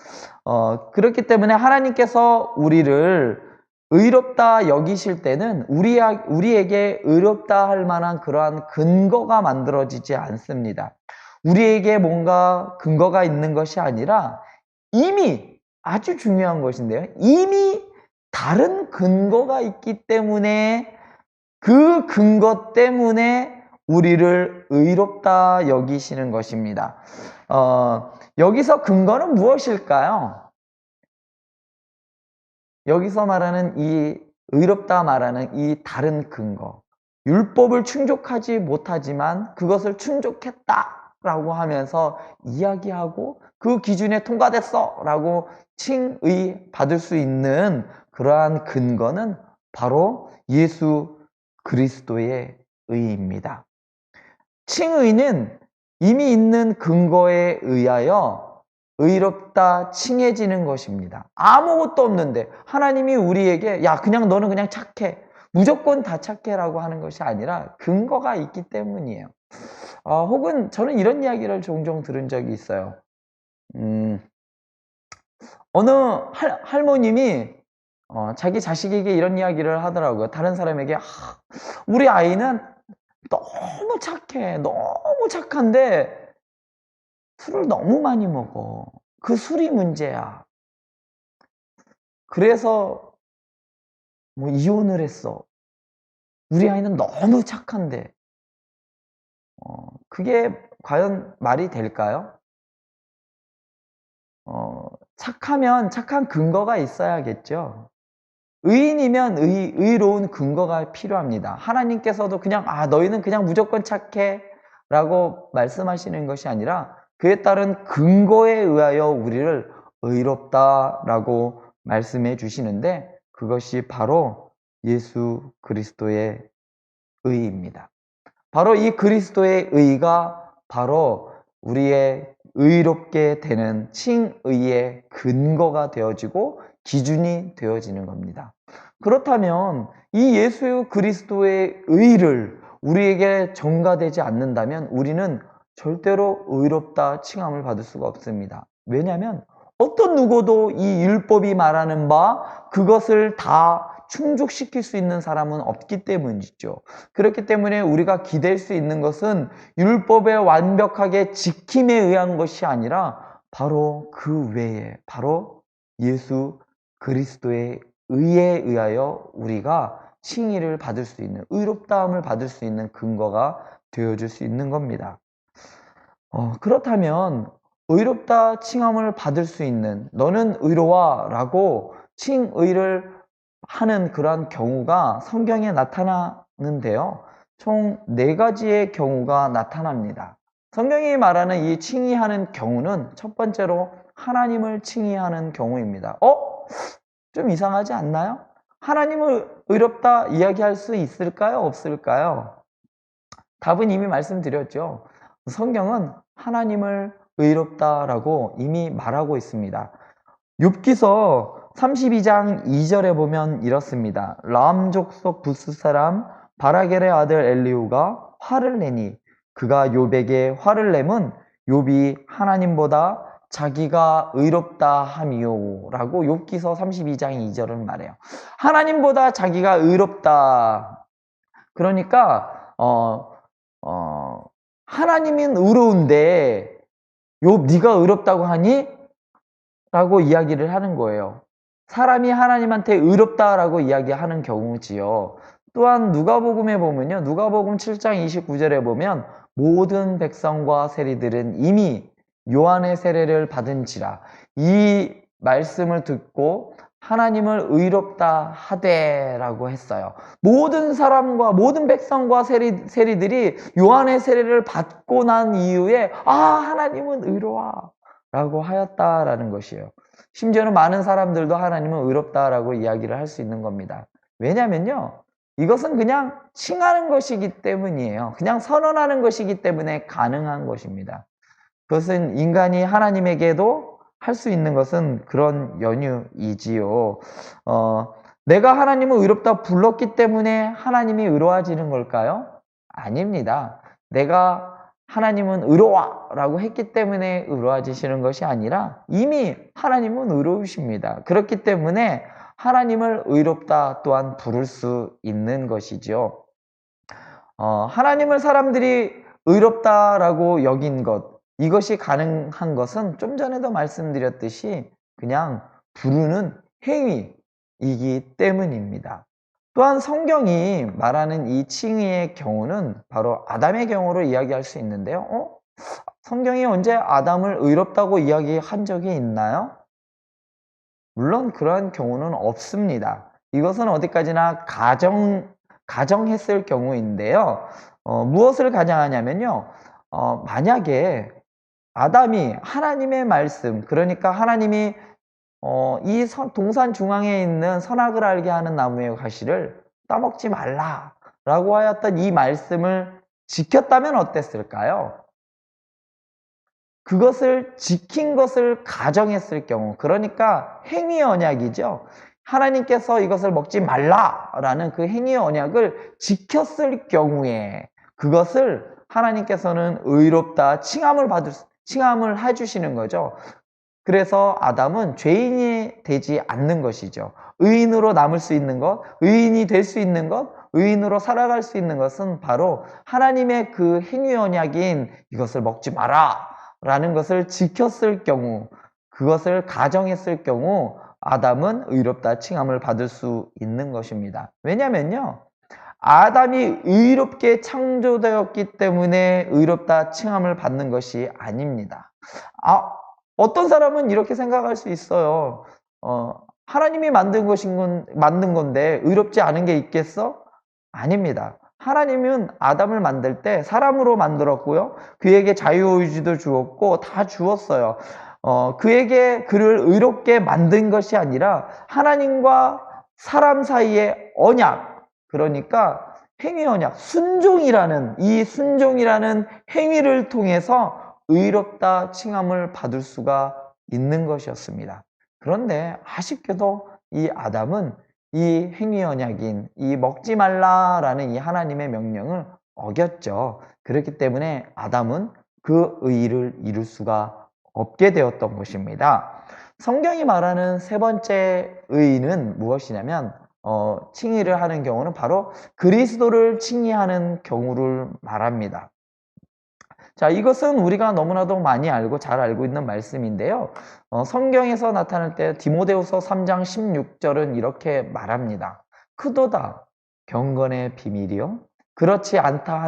그렇기 때문에 하나님께서 우리를 의롭다 여기실 때는 우리에게 의롭다 할 만한 그러한 근거가 만들어지지 않습니다. 우리에게 뭔가 근거가 있는 것이 아니라 이미, 아주 중요한 것인데요, 이미 다른 근거가 있기 때문에 그 근거 때문에 우리를 의롭다 여기시는 것입니다. 여기서 근거는 무엇일까요? 여기서 말하는 이 의롭다 말하는 이 다른 근거, 율법을 충족하지 못하지만 그것을 충족했다라고 하면서 이야기하고 그 기준에 통과됐어라고 칭의 받을 수 있는 그러한 근거는 바로 예수 그리스도의 의입니다. 칭의는 이미 있는 근거에 의하여 의롭다 칭해지는 것입니다. 아무것도 없는데 하나님이 우리에게 야 그냥 너는 그냥 착해, 무조건 다 착해라고 하는 것이 아니라 근거가 있기 때문이에요. 혹은 저는 이런 이야기를 종종 들은 적이 있어요. 어느 할머님이 자기 자식에게 이런 이야기를 하더라고요. 다른 사람에게 우리 아이는 너무 착해, 너무 착한데 술을 너무 많이 먹어. 그 술이 문제야. 그래서 뭐 이혼을 했어. 우리 아이는 너무 착한데. 그게 과연 말이 될까요? 착하면 착한 근거가 있어야겠죠. 의인이면 의로운 근거가 필요합니다. 하나님께서도 그냥 너희는 그냥 무조건 착해 라고 말씀하시는 것이 아니라 그에 따른 근거에 의하여 우리를 의롭다 라고 말씀해 주시는데 그것이 바로 예수 그리스도의 의입니다. 바로 이 그리스도의 의가 바로 우리의 의롭게 되는 칭의의 근거가 되어지고 기준이 되어지는 겁니다. 그렇다면 이 예수 그리스도의 의를 우리에게 전가되지 않는다면 우리는 절대로 의롭다 칭함을 받을 수가 없습니다. 왜냐하면 어떤 누구도 이 율법이 말하는 바 그것을 다 충족시킬 수 있는 사람은 없기 때문이죠. 그렇기 때문에 우리가 기댈 수 있는 것은 율법의 완벽하게 지킴에 의한 것이 아니라 바로 그 외에 바로 예수 그리스도의 의에 의하여 우리가 칭의를 받을 수 있는 의롭다함을 받을 수 있는 근거가 되어줄 수 있는 겁니다. 그렇다면 의롭다 칭함을 받을 수 있는 너는 의로워 라고 칭의를 하는 그러한 경우가 성경에 나타나는데요. 총 4가지의 경우가 나타납니다. 성경이 말하는 이 칭의하는 경우는 첫 번째로 하나님을 칭의하는 경우입니다. 좀 이상하지 않나요? 하나님을 의롭다 이야기할 수 있을까요? 없을까요? 답은 이미 말씀드렸죠. 성경은 하나님을 의롭다라고 이미 말하고 있습니다. 욥기서 32장 2절에 보면 이렇습니다. 람 족속 부스 사람 바라겔의 아들 엘리후가 화를 내니 그가 욥에게 화를 내면 욥이 하나님보다 자기가 의롭다 함이요 라고 욥기서 32장 2절은 말해요. 하나님보다 자기가 의롭다. 그러니까 하나님은 의로운데 욥 네가 의롭다고 하니? 라고 이야기를 하는 거예요. 사람이 하나님한테 의롭다라고 이야기하는 경우지요. 또한 누가복음에 보면요. 누가복음 7장 29절에 보면 모든 백성과 세리들은 이미 요한의 세례를 받은지라 이 말씀을 듣고 하나님을 의롭다 하되라고 했어요. 모든 사람과 모든 백성과 세리들이 요한의 세례를 받고 난 이후에 하나님은 의로워 라고 하였다라는 것이에요. 심지어는 많은 사람들도 하나님은 의롭다라고 이야기를 할 수 있는 겁니다. 왜냐면요. 이것은 그냥 칭하는 것이기 때문이에요. 그냥 선언하는 것이기 때문에 가능한 것입니다. 그것은 인간이 하나님에게도 할 수 있는 것은 그런 연유이지요. 내가 하나님을 의롭다 불렀기 때문에 하나님이 의로워지는 걸까요? 아닙니다. 내가 하나님은 의로워 라고 했기 때문에 의로워지시는 것이 아니라 이미 하나님은 의로우십니다. 그렇기 때문에 하나님을 의롭다 또한 부를 수 있는 것이죠. 하나님을 사람들이 의롭다라고 여긴 것, 이것이 가능한 것은 좀 전에도 말씀드렸듯이 그냥 부르는 행위이기 때문입니다. 또한 성경이 말하는 이 칭의의 경우는 바로 아담의 경우로 이야기할 수 있는데요. 성경이 언제 아담을 의롭다고 이야기한 적이 있나요? 물론 그러한 경우는 없습니다. 이것은 어디까지나 가정했을 경우인데요. 무엇을 가정하냐면요. 만약에 아담이 하나님의 말씀, 그러니까 하나님이 이 동산 중앙에 있는 선악을 알게 하는 나무의 가시를 따먹지 말라라고 하였던 이 말씀을 지켰다면 어땠을까요? 그것을 지킨 것을 가정했을 경우, 그러니까 행위 언약이죠. 하나님께서 이것을 먹지 말라라는 그 행위 언약을 지켰을 경우에 그것을 하나님께서는 의롭다 칭함을 해주시는 거죠. 그래서 아담은 죄인이 되지 않는 것이죠. 의인으로 남을 수 있는 것, 의인이 될 수 있는 것, 의인으로 살아갈 수 있는 것은 바로 하나님의 그 행위 언약인 이것을 먹지 마라 라는 것을 지켰을 경우, 그것을 가정했을 경우 아담은 의롭다 칭함을 받을 수 있는 것입니다. 왜냐면요, 아담이 의롭게 창조되었기 때문에 의롭다 칭함을 받는 것이 아닙니다. 어떤 사람은 이렇게 생각할 수 있어요. 하나님이 만든 건데 의롭지 않은 게 있겠어? 아닙니다. 하나님은 아담을 만들 때 사람으로 만들었고요. 그에게 자유의지도 주었고 다 주었어요. 그에게 그를 의롭게 만든 것이 아니라 하나님과 사람 사이의 언약, 그러니까 행위 언약, 이 순종이라는 행위를 통해서 의롭다 칭함을 받을 수가 있는 것이었습니다. 그런데 아쉽게도 이 아담은 이 행위 언약인 이 먹지 말라라는 이 하나님의 명령을 어겼죠. 그렇기 때문에 아담은 그 의의를 이룰 수가 없게 되었던 것입니다. 성경이 말하는 세 번째 의의는 무엇이냐면 칭의를 하는 경우는 바로 그리스도를 칭의하는 경우를 말합니다. 자, 이것은 우리가 너무나도 많이 알고 잘 알고 있는 말씀인데요. 성경에서 나타날 때 디모데후서 3장 16절은 이렇게 말합니다. 크도다 경건의 비밀이요 그렇지 않다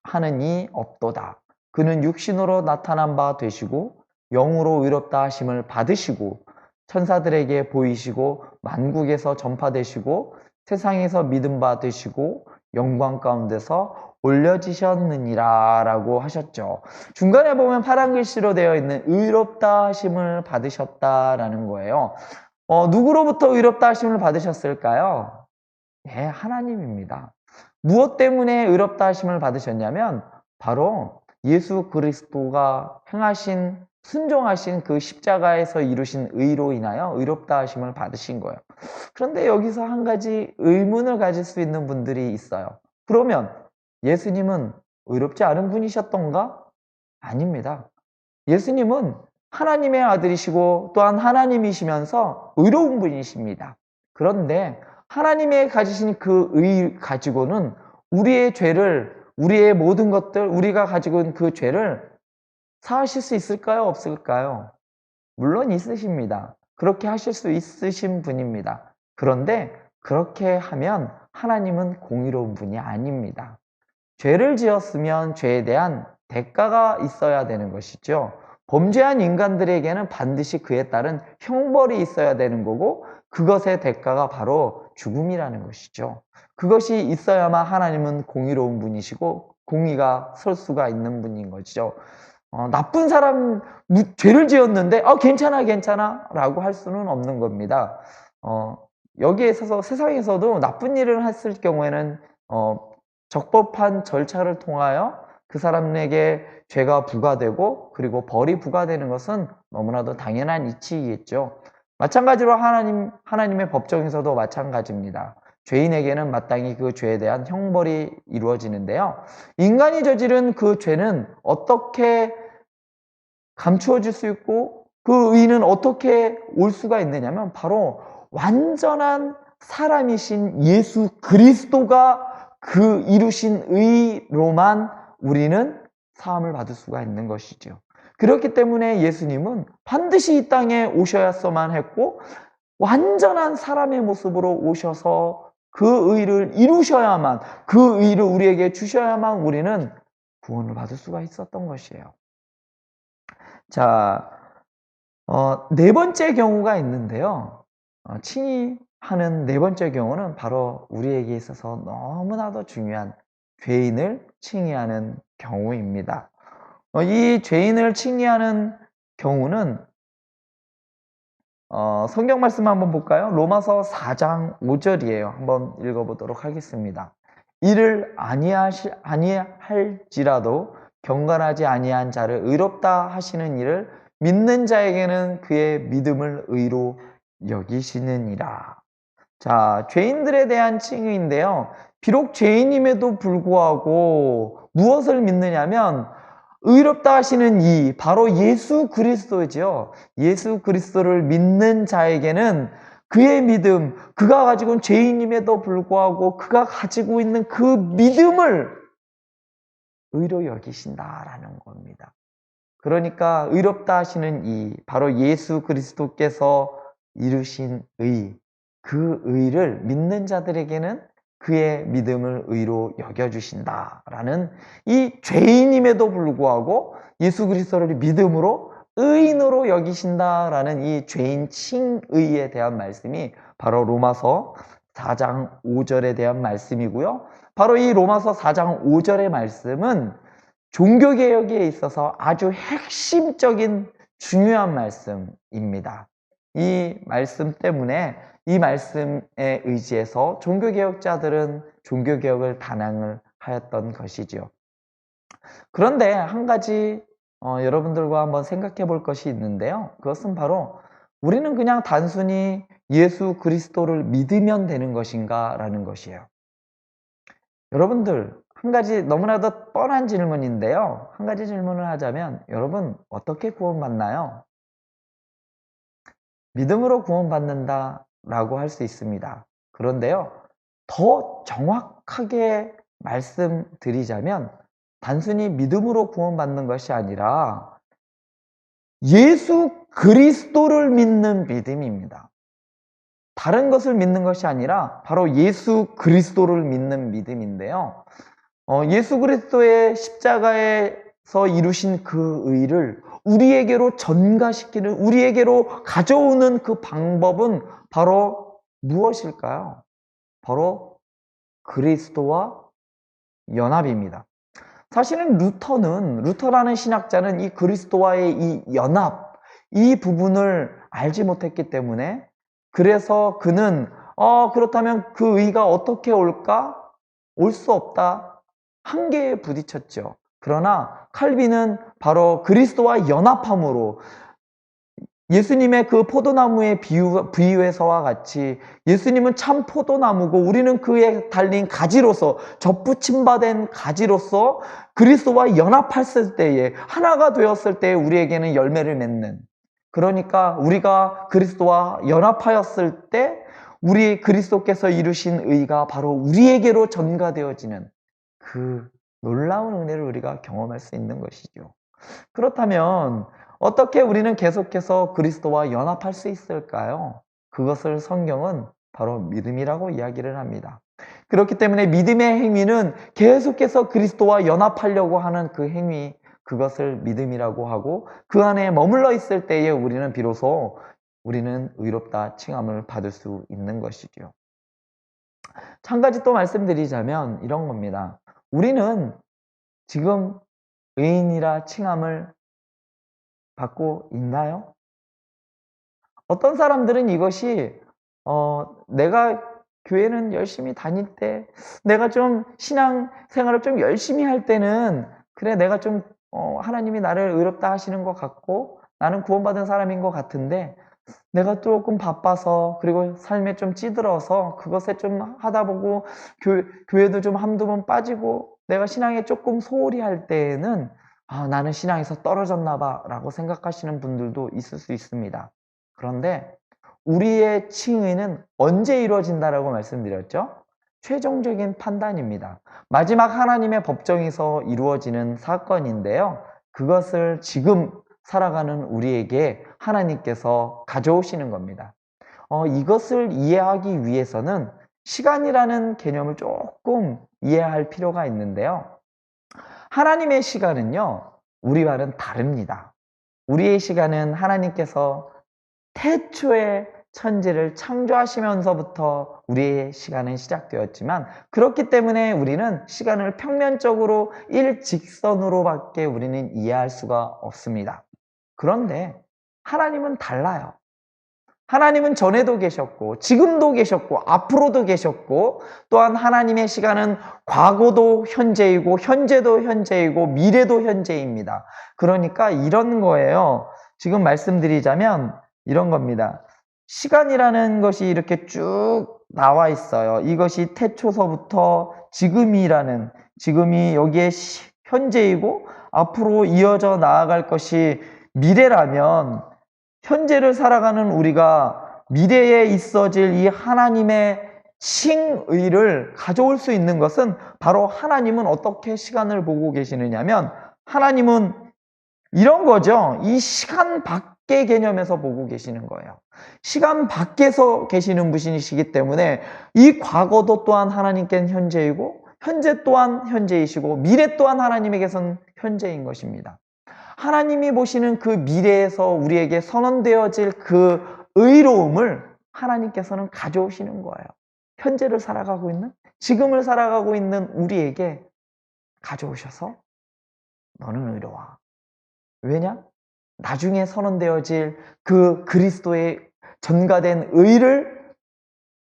하는 이 없도다. 그는 육신으로 나타난 바 되시고 영으로 의롭다 하심을 받으시고 천사들에게 보이시고 만국에서 전파되시고 세상에서 믿음 받으시고 영광 가운데서 올려지셨느니라 라고 하셨죠. 중간에 보면 파란 글씨로 되어 있는 의롭다 하심을 받으셨다라는 거예요. 누구로부터 의롭다 하심을 받으셨을까요? 네, 하나님입니다. 무엇 때문에 의롭다 하심을 받으셨냐면 바로 예수 그리스도가 순종하신 그 십자가에서 이루신 의로 인하여 의롭다 하심을 받으신 거예요. 그런데 여기서 한 가지 의문을 가질 수 있는 분들이 있어요. 그러면 예수님은 의롭지 않은 분이셨던가? 아닙니다. 예수님은 하나님의 아들이시고 또한 하나님이시면서 의로운 분이십니다. 그런데 하나님의 가지신 그 의 가지고는 우리의 모든 것들, 우리가 가지고 있는 그 죄를 사하실 수 있을까요? 없을까요? 물론 있으십니다. 그렇게 하실 수 있으신 분입니다. 그런데 그렇게 하면 하나님은 공의로운 분이 아닙니다. 죄를 지었으면 죄에 대한 대가가 있어야 되는 것이죠. 범죄한 인간들에게는 반드시 그에 따른 형벌이 있어야 되는 거고 그것의 대가가 바로 죽음이라는 것이죠. 그것이 있어야만 하나님은 공의로운 분이시고 공의가 설 수가 있는 분인 거죠. 나쁜 사람 죄를 지었는데 괜찮아 라고 할 수는 없는 겁니다. 여기에 있어서 세상에서도 나쁜 일을 했을 경우에는 적법한 절차를 통하여 그 사람에게 죄가 부과되고 그리고 벌이 부과되는 것은 너무나도 당연한 이치이겠죠. 마찬가지로 하나님의 법정에서도 마찬가지입니다. 죄인에게는 마땅히 그 죄에 대한 형벌이 이루어지는데요. 인간이 저지른 그 죄는 어떻게 감추어질 수 있고 그 의는 어떻게 올 수가 있느냐면 바로 완전한 사람이신 예수 그리스도가 그 이루신 의로만 우리는 사함을 받을 수가 있는 것이죠. 그렇기 때문에 예수님은 반드시 이 땅에 오셔야만 했고 완전한 사람의 모습으로 오셔서 그 의를 이루셔야만, 그 의를 우리에게 주셔야만 우리는 구원을 받을 수가 있었던 것이에요. 자, 네 번째 경우가 있는데요. 칭의하는 네 번째 경우는 바로 우리에게 있어서 너무나도 중요한 죄인을 칭의하는 경우입니다. 이 죄인을 칭의하는 경우는 성경 말씀 한번 볼까요? 로마서 4장 5절이에요. 한번 읽어보도록 하겠습니다. 이를 아니할지라도 경건하지 아니한 자를 의롭다 하시는 이를 믿는 자에게는 그의 믿음을 의로 여기시느니라. 자, 죄인들에 대한 칭의인데요. 비록 죄인임에도 불구하고 무엇을 믿느냐면 의롭다 하시는 이 바로 예수 그리스도죠. 예수 그리스도를 믿는 자에게는 그의 믿음, 그가 가지고 있는 죄인임에도 불구하고 그가 가지고 있는 그 믿음을 의로 여기신다라는 겁니다. 그러니까 의롭다 하시는 이 바로 예수 그리스도께서 이루신 의, 그 의를 믿는 자들에게는 그의 믿음을 의로 여겨주신다라는 이 죄인임에도 불구하고 예수 그리스도를 믿음으로 의인으로 여기신다라는 이 죄인 칭의에 대한 말씀이 바로 로마서 4장 5절에 대한 말씀이고요. 바로 이 로마서 4장 5절의 말씀은 종교개혁에 있어서 아주 핵심적인 중요한 말씀입니다. 이 말씀 때문에 이 말씀에 의지해서 종교개혁자들은 종교개혁을 단항을 하였던 것이지요. 그런데 한 가지 여러분들과 한번 생각해 볼 것이 있는데요. 그것은 바로 우리는 그냥 단순히 예수 그리스도를 믿으면 되는 것인가 라는 것이에요. 여러분들 한 가지 너무나도 뻔한 질문인데요. 한 가지 질문을 하자면 여러분 어떻게 구원받나요? 믿음으로 구원받는다라고 할 수 있습니다. 그런데요. 더 정확하게 말씀드리자면 단순히 믿음으로 구원받는 것이 아니라 예수 그리스도를 믿는 믿음입니다. 다른 것을 믿는 것이 아니라 바로 예수 그리스도를 믿는 믿음인데요. 예수 그리스도의 십자가에서 이루신 그 의를 우리에게로 전가시키는, 우리에게로 가져오는 그 방법은 바로 무엇일까요? 바로 그리스도와 연합입니다. 사실은 루터라는 신학자는 이 그리스도와의 이 연합, 이 부분을 알지 못했기 때문에 그래서 그는 그렇다면 그 의가 어떻게 올까? 올 수 없다. 한계에 부딪혔죠. 그러나 칼빈은 바로 그리스도와 연합함으로 예수님의 그 포도나무의 비유에서와 같이 예수님은 참 포도나무고 우리는 그에 달린 가지로서 접붙임받은 가지로서 그리스도와 연합했을 때에 하나가 되었을 때에 우리에게는 열매를 맺는, 그러니까 우리가 그리스도와 연합하였을 때 우리 그리스도께서 이루신 의가 바로 우리에게로 전가되어지는 그 놀라운 은혜를 우리가 경험할 수 있는 것이죠. 그렇다면 어떻게 우리는 계속해서 그리스도와 연합할 수 있을까요? 그것을 성경은 바로 믿음이라고 이야기를 합니다. 그렇기 때문에 믿음의 행위는 계속해서 그리스도와 연합하려고 하는 그 행위, 그것을 믿음이라고 하고 그 안에 머물러 있을 때에 우리는 비로소 우리는 의롭다 칭함을 받을 수 있는 것이죠. 한 가지 또 말씀드리자면 이런 겁니다. 우리는 지금 의인이라 칭함을 받고 있나요? 어떤 사람들은 이것이 내가 교회는 열심히 다닐 때, 내가 좀 신앙 생활을 좀 열심히 할 때는 그래 내가 좀 하나님이 나를 의롭다 하시는 것 같고 나는 구원받은 사람인 것 같은데 내가 조금 바빠서 그리고 삶에 좀 찌들어서 그것에 좀 하다 보고 교회도 좀 한두 번 빠지고 내가 신앙에 조금 소홀히 할 때에는 나는 신앙에서 떨어졌나 봐 라고 생각하시는 분들도 있을 수 있습니다. 그런데 우리의 칭의는 언제 이루어진다라고 말씀드렸죠? 최종적인 판단입니다. 마지막 하나님의 법정에서 이루어지는 사건인데요. 그것을 지금 살아가는 우리에게 하나님께서 가져오시는 겁니다. 이것을 이해하기 위해서는 시간이라는 개념을 조금 이해할 필요가 있는데요. 하나님의 시간은요, 우리와는 다릅니다. 우리의 시간은 하나님께서 태초에 천지를 창조하시면서부터 우리의 시간은 시작되었지만, 그렇기 때문에 우리는 시간을 평면적으로 일직선으로밖에 우리는 이해할 수가 없습니다. 그런데 하나님은 달라요. 하나님은 전에도 계셨고 지금도 계셨고 앞으로도 계셨고, 또한 하나님의 시간은 과거도 현재이고 현재도 현재이고 미래도 현재입니다. 그러니까 이런 거예요. 지금 말씀드리자면 이런 겁니다. 시간이라는 것이 이렇게 쭉 나와 있어요. 이것이 태초서부터 지금이 여기에 현재이고 앞으로 이어져 나아갈 것이 미래라면, 현재를 살아가는 우리가 미래에 있어질 이 하나님의 칭의를 가져올 수 있는 것은, 바로 하나님은 어떻게 시간을 보고 계시느냐면, 하나님은 이런 거죠. 이 시간 밖의 개념에서 보고 계시는 거예요. 시간 밖에서 계시는 분이시기 때문에 이 과거도 또한 하나님께는 현재이고 현재 또한 현재이시고 미래 또한 하나님에게선 현재인 것입니다. 하나님이 보시는 그 미래에서 우리에게 선언되어질 그 의로움을 하나님께서는 가져오시는 거예요. 현재를 살아가고 있는, 지금을 살아가고 있는 우리에게 가져오셔서 너는 의로워. 왜냐? 나중에 선언되어질 그 그리스도의 전가된 의를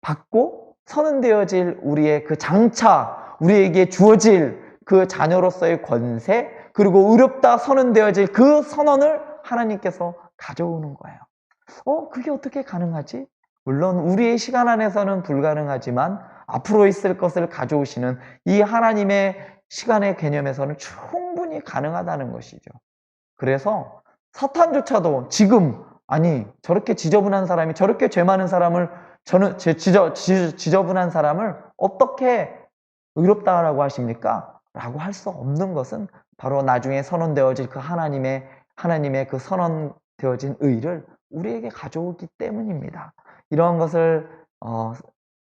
받고 선언되어질 우리의 그 장차 우리에게 주어질 그 자녀로서의 권세, 그리고 의롭다 선언되어질 그 선언을 하나님께서 가져오는 거예요. 그게 어떻게 가능하지? 물론 우리의 시간 안에서는 불가능하지만 앞으로 있을 것을 가져오시는 이 하나님의 시간의 개념에서는 충분히 가능하다는 것이죠. 그래서 사탄조차도 지금, 아니 저렇게 지저분한 사람이, 저렇게 죄 많은 사람을, 저는 지저분한 사람을 어떻게 의롭다라고 하십니까? 라고 할 수 없는 것은 바로 나중에 선언되어질 그 하나님의 그 선언되어진 의를 우리에게 가져오기 때문입니다. 이러한 것을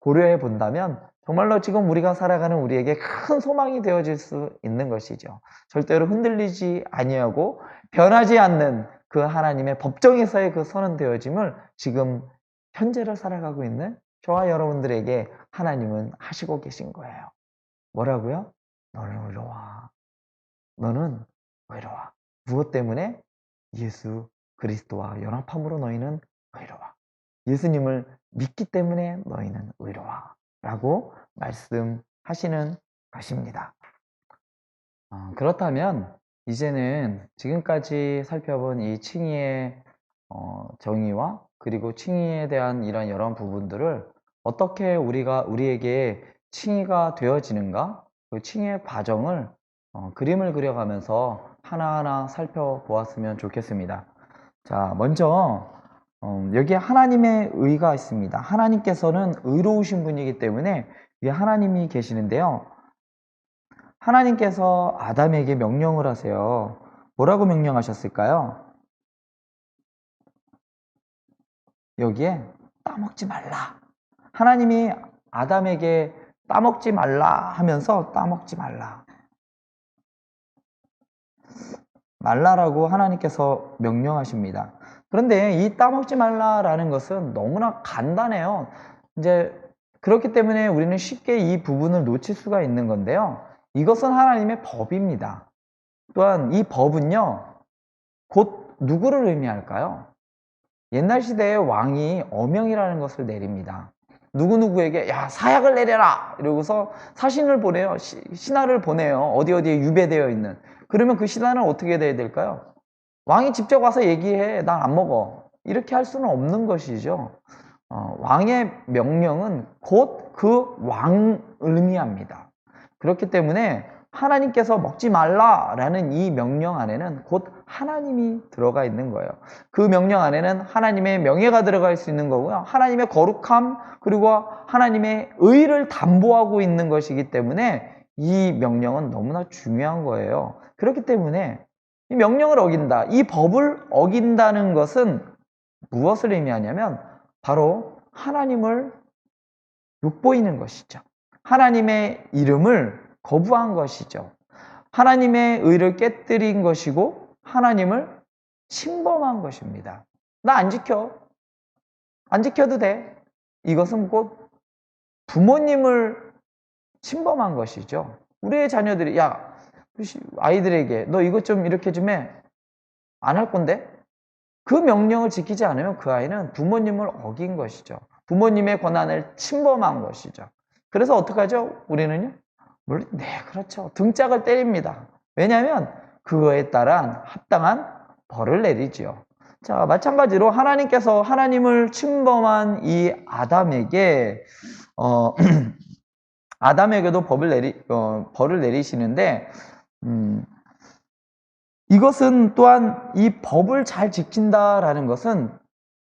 고려해 본다면 정말로 지금 우리가 살아가는 우리에게 큰 소망이 되어질 수 있는 것이죠. 절대로 흔들리지 아니하고 변하지 않는 그 하나님의 법정에서의 그 선언되어짐을 지금 현재를 살아가고 있는 저와 여러분들에게 하나님은 하시고 계신 거예요. 뭐라고요? 너는 의로워. 너는 의로워. 무엇 때문에? 예수 그리스도와 연합함으로 너희는 의로워. 예수님을 믿기 때문에 너희는 의로워. 라고 말씀하시는 것입니다. 그렇다면 이제는 지금까지 살펴본 이 칭의의 정의와 그리고 칭의에 대한 이런 여러 부분들을 어떻게 우리에게 칭의가 되어지는가, 그 칭의의 과정을 그림을 그려가면서 하나하나 살펴보았으면 좋겠습니다. 자, 먼저 여기에 하나님의 의가 있습니다. 하나님께서는 의로우신 분이기 때문에 위에 하나님이 계시는데요. 하나님께서 아담에게 명령을 하세요. 뭐라고 명령하셨을까요? 여기에 따먹지 말라. 하나님이 아담에게 따먹지 말라 하면서 따먹지 말라라고 하나님께서 명령하십니다. 그런데 이 따먹지 말라라는 것은 너무나 간단해요. 이제 그렇기 때문에 우리는 쉽게 이 부분을 놓칠 수가 있는 건데요. 이것은 하나님의 법입니다. 또한 이 법은요, 곧 누구를 의미할까요? 옛날 시대에 왕이 어명이라는 것을 내립니다. 누구누구에게 야 사약을 내려라 이러고서 사신을 보내요. 신하를 보내요. 어디에 유배되어 있는. 그러면 그 신하는 어떻게 돼야 될까요? 왕이 직접 와서 얘기해. 난 안 먹어. 이렇게 할 수는 없는 것이죠. 왕의 명령은 곧 그 왕을 의미합니다. 그렇기 때문에 하나님께서 먹지 말라라는 이 명령 안에는 곧 하나님이 들어가 있는 거예요. 그 명령 안에는 하나님의 명예가 들어갈 수 있는 거고요. 하나님의 거룩함 그리고 하나님의 의를 담보하고 있는 것이기 때문에 이 명령은 너무나 중요한 거예요. 그렇기 때문에 이 명령을 어긴다, 이 법을 어긴다는 것은 무엇을 의미하냐면 바로 하나님을 욕보이는 것이죠. 하나님의 이름을 거부한 것이죠. 하나님의 의를 깨뜨린 것이고 하나님을 침범한 것입니다. 나 안 지켜. 안 지켜도 돼. 이것은 곧 부모님을 침범한 것이죠. 우리의 자녀들이 야, 아이들에게 너 이것 좀 이렇게 좀 해. 안 할 건데? 그 명령을 지키지 않으면 그 아이는 부모님을 어긴 것이죠. 부모님의 권한을 침범한 것이죠. 그래서 어떡하죠? 우리는요? 네, 그렇죠. 등짝을 때립니다. 왜냐하면 그거에 따른 합당한 벌을 내리지요. 자, 마찬가지로 하나님께서 하나님을 침범한 이 아담에게 아담에게도 벌을 내리시는데 이것은 또한 이 법을 잘 지킨다라는 것은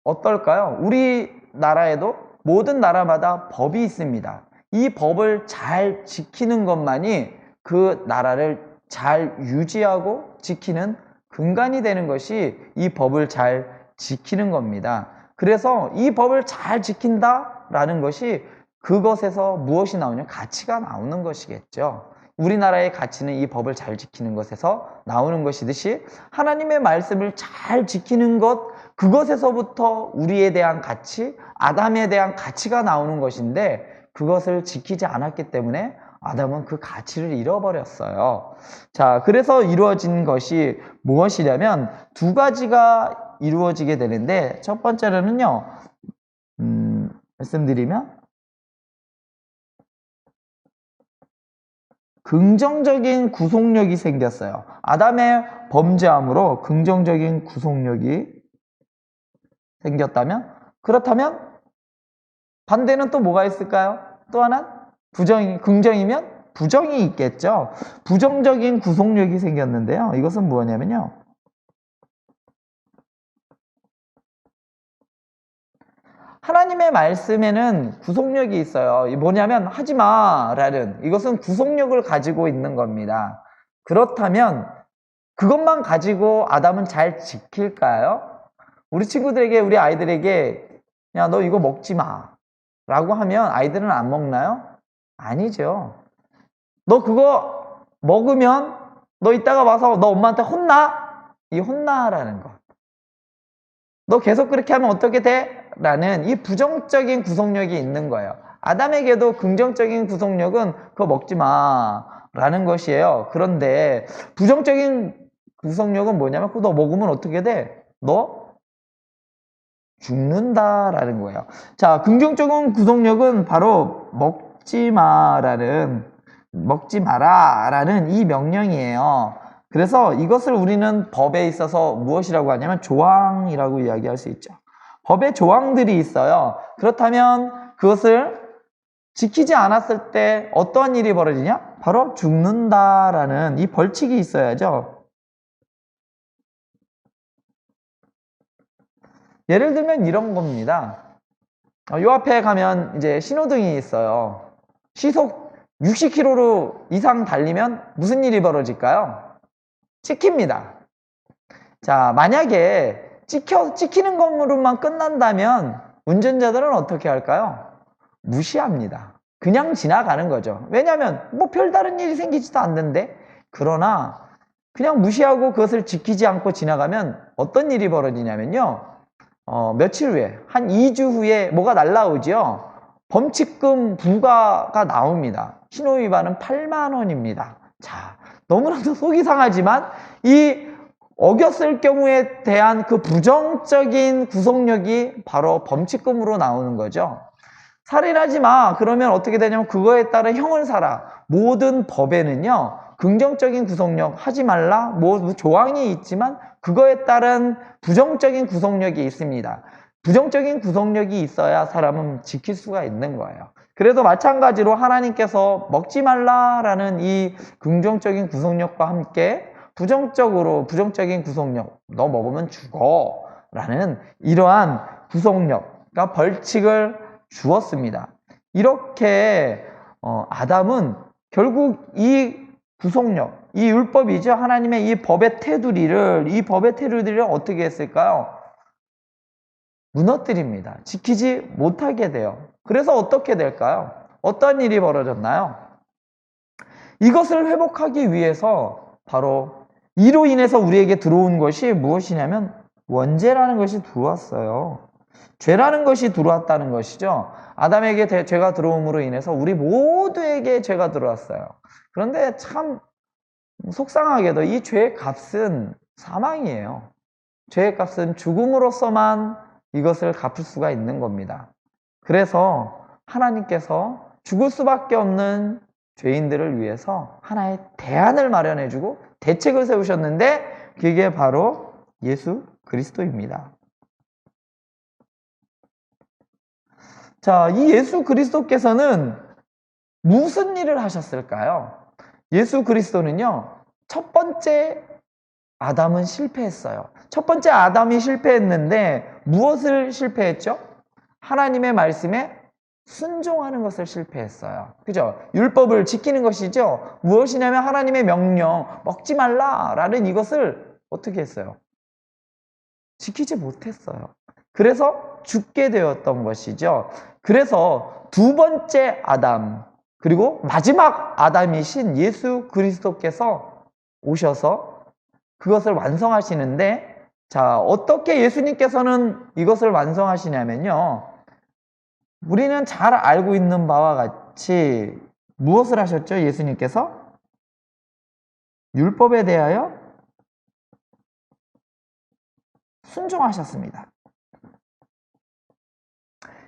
어떨까요? 우리나라에도 모든 나라마다 법이 있습니다. 이 법을 잘 지키는 것만이 그 나라를 잘 유지하고 지키는 근간이 되는 것이 이 법을 잘 지키는 겁니다. 그래서 이 법을 잘 지킨다라는 것이 그것에서 무엇이 나오냐? 가치가 나오는 것이겠죠. 우리나라의 가치는 이 법을 잘 지키는 것에서 나오는 것이듯이 하나님의 말씀을 잘 지키는 것, 그것에서부터 우리에 대한 가치, 아담에 대한 가치가 나오는 것인데 그것을 지키지 않았기 때문에 아담은 그 가치를 잃어버렸어요. 자, 그래서 이루어진 것이 무엇이냐면 두 가지가 이루어지게 되는데 첫 번째로는요, 말씀드리면 긍정적인 구속력이 생겼어요. 아담의 범죄함으로 긍정적인 구속력이 생겼다면, 그렇다면 반대는 또 뭐가 있을까요? 또 하나 긍정이면 부정이 있겠죠. 부정적인 구속력이 생겼는데요. 이것은 뭐냐면요, 하나님의 말씀에는 구속력이 있어요. 뭐냐면 하지마라는, 이것은 구속력을 가지고 있는 겁니다. 그렇다면 그것만 가지고 아담은 잘 지킬까요? 우리 친구들에게, 우리 아이들에게 야, 너 이거 먹지 마 라고 하면 아이들은 안 먹나요? 아니죠. 너 그거 먹으면 너 이따가 와서 너 엄마한테 혼나? 이 혼나라는 거. 너 계속 그렇게 하면 어떻게 돼? 라는 이 부정적인 구속력이 있는 거예요. 아담에게도 긍정적인 구속력은 그거 먹지 마 라는 것이에요. 그런데 부정적인 구속력은 뭐냐면 그거 너 먹으면 어떻게 돼? 너 죽는다 라는 거예요. 자, 긍정적인 구속력은 바로 먹지 마라 라는 이 명령이에요. 그래서 이것을 우리는 법에 있어서 무엇이라고 하냐면 조항이라고 이야기할 수 있죠. 법에 조항들이 있어요. 그렇다면 그것을 지키지 않았을 때 어떤 일이 벌어지냐? 바로 죽는다라는 이 벌칙이 있어야죠. 예를 들면 이런 겁니다. 요 앞에 가면 이제 신호등이 있어요. 시속 60km 이상 달리면 무슨 일이 벌어질까요? 찍힙니다. 자, 만약에 찍히는 것으로만 끝난다면 운전자들은 어떻게 할까요? 무시합니다. 그냥 지나가는 거죠. 왜냐하면 뭐 별다른 일이 생기지도 않는데. 그러나 그냥 무시하고 그것을 지키지 않고 지나가면 어떤 일이 벌어지냐면요, 며칠 후에, 한 2주 후에 뭐가 날라오죠. 범칙금 부과가 나옵니다. 신호위반은 8만 원입니다. 자, 너무나도 속이 상하지만 이 어겼을 경우에 대한 그 부정적인 구속력이 바로 범칙금으로 나오는 거죠. 살인하지 마. 그러면 어떻게 되냐면 그거에 따른 형을 살아. 모든 법에는요, 긍정적인 구속력, 하지 말라, 뭐 조항이 있지만 그거에 따른 부정적인 구속력이 있습니다. 부정적인 구속력이 있어야 사람은 지킬 수가 있는 거예요. 그래도 마찬가지로 하나님께서 먹지 말라라는 이 긍정적인 구속력과 함께 부정적인 구속력, 너 먹으면 죽어 라는 이러한 구속력, 그러니까 벌칙을 주었습니다. 이렇게 아담은 결국 이 구속력, 이 율법이죠. 하나님의 이 법의 테두리를 어떻게 했을까요? 무너뜨립니다. 지키지 못하게 돼요. 그래서 어떻게 될까요? 어떤 일이 벌어졌나요? 이것을 회복하기 위해서 바로 이로 인해서 우리에게 들어온 것이 무엇이냐면 원죄라는 것이 들어왔어요. 죄라는 것이 들어왔다는 것이죠. 아담에게 죄가 들어옴으로 인해서 우리 모두에게 죄가 들어왔어요. 그런데 참 속상하게도 이 죄의 값은 사망이에요. 죄의 값은 죽음으로서만 이것을 갚을 수가 있는 겁니다. 그래서 하나님께서 죽을 수밖에 없는 죄인들을 위해서 하나의 대안을 마련해주고 대책을 세우셨는데 그게 바로 예수 그리스도입니다. 자, 이 예수 그리스도께서는 무슨 일을 하셨을까요? 예수 그리스도는요, 첫 번째 아담은 실패했어요. 첫 번째 아담이 실패했는데 무엇을 실패했죠? 하나님의 말씀에 순종하는 것을 실패했어요. 그죠? 율법을 지키는 것이죠. 무엇이냐면 하나님의 명령, 먹지 말라라는 이것을 어떻게 했어요? 지키지 못했어요. 그래서 죽게 되었던 것이죠. 그래서 두 번째 아담, 그리고 마지막 아담이신 예수 그리스도께서 오셔서 그것을 완성하시는데, 자, 어떻게 예수님께서는 이것을 완성하시냐면요, 우리는 잘 알고 있는 바와 같이 무엇을 하셨죠? 예수님께서 율법에 대하여 순종하셨습니다.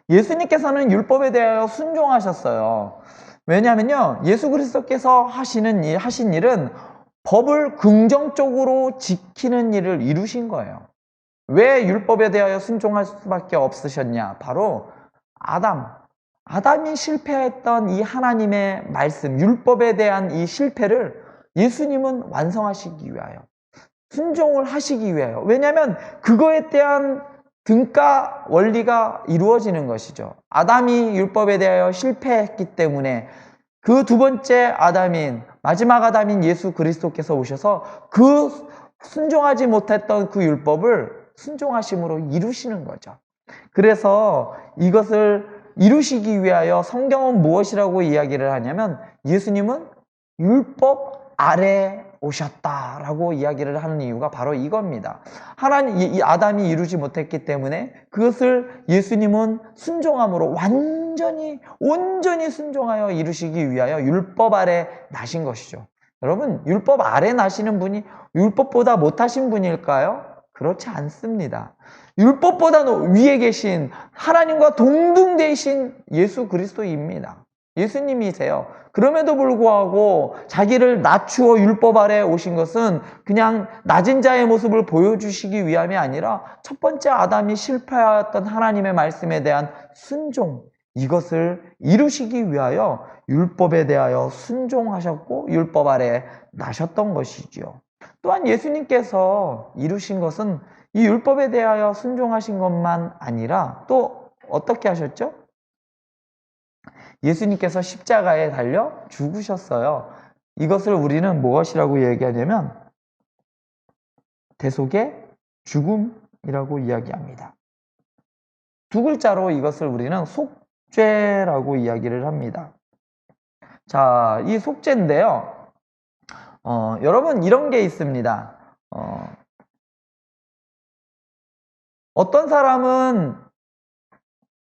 예수님께서는 율법에 대하여 순종하셨어요. 왜냐하면요, 예수 그리스도께서 하신 일은 법을 긍정적으로 지키는 일을 이루신 거예요. 왜 율법에 대하여 순종할 수밖에 없으셨냐? 바로 아담이 실패했던 이 하나님의 말씀, 율법에 대한 이 실패를 예수님은 완성하시기 위하여, 순종을 하시기 위하여. 왜냐하면 그거에 대한 등가 원리가 이루어지는 것이죠. 아담이 율법에 대하여 실패했기 때문에 그 두 번째 아담인, 마지막 아담인 예수 그리스도께서 오셔서 그 순종하지 못했던 그 율법을 순종하심으로 이루시는 거죠. 그래서 이것을 이루시기 위하여 성경은 무엇이라고 이야기를 하냐면 예수님은 율법 아래 오셨다라고 이야기를 하는 이유가 바로 이겁니다. 이 아담이 이루지 못했기 때문에 그것을 예수님은 순종함으로 온전히 순종하여 이루시기 위하여 율법 아래 나신 것이죠. 여러분, 율법 아래 나시는 분이 율법보다 못하신 분일까요? 그렇지 않습니다. 율법보다 위에 계신 하나님과 동등되신 예수 그리스도입니다. 예수님이세요. 그럼에도 불구하고 자기를 낮추어 율법 아래 오신 것은 그냥 낮은 자의 모습을 보여주시기 위함이 아니라 첫 번째 아담이 실패하였던 하나님의 말씀에 대한 순종, 이것을 이루시기 위하여 율법에 대하여 순종하셨고 율법 아래 나셨던 것이지요. 또한 예수님께서 이루신 것은 이 율법에 대하여 순종하신 것만 아니라 또 어떻게 하셨죠? 예수님께서 십자가에 달려 죽으셨어요. 이것을 우리는 무엇이라고 얘기하냐면 대속의 죽음이라고 이야기합니다. 두 글자로 이것을 우리는 속죄라고 이야기를 합니다. 자, 이 속죄인데요. 여러분, 이런 게 있습니다. 어떤 사람은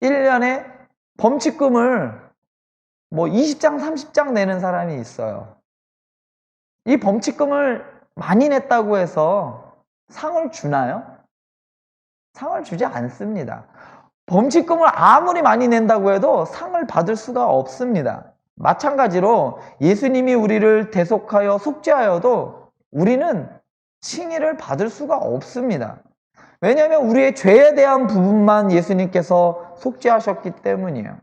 1년에 범칙금을 20장, 30장 내는 사람이 있어요. 이 범칙금을 많이 냈다고 해서 상을 주나요? 상을 주지 않습니다. 범칙금을 아무리 많이 낸다고 해도 상을 받을 수가 없습니다. 마찬가지로 예수님이 우리를 대속하여 속죄하여도 우리는 칭의를 받을 수가 없습니다. 왜냐하면 우리의 죄에 대한 부분만 예수님께서 속죄하셨기 때문이에요.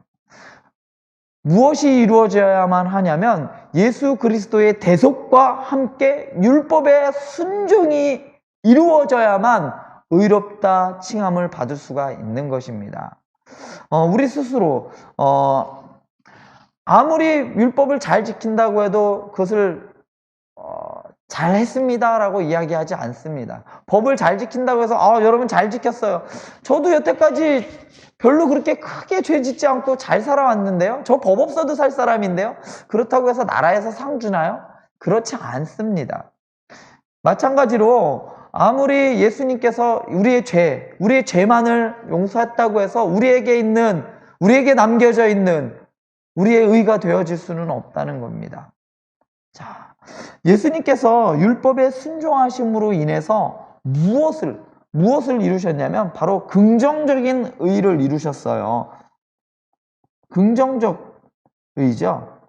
무엇이 이루어져야만 하냐면 예수 그리스도의 대속과 함께 율법의 순종이 이루어져야만 의롭다 칭함을 받을 수가 있는 것입니다. 우리 스스로 아무리 율법을 잘 지킨다고 해도 그것을 잘했습니다라고 이야기하지 않습니다. 법을 잘 지킨다고 해서 여러분 잘 지켰어요. 저도 여태까지 별로 그렇게 크게 죄 짓지 않고 잘 살아왔는데요. 저 법 없어도 살 사람인데요. 그렇다고 해서 나라에서 상 주나요? 그렇지 않습니다. 마찬가지로 아무리 예수님께서 우리의 죄만을 용서했다고 해서 우리에게 남겨져 있는 우리의 의가 되어질 수는 없다는 겁니다. 자, 예수님께서 율법에 순종하심으로 인해서 무엇을 이루셨냐면 바로 긍정적인 의를 이루셨어요. 긍정적 의죠.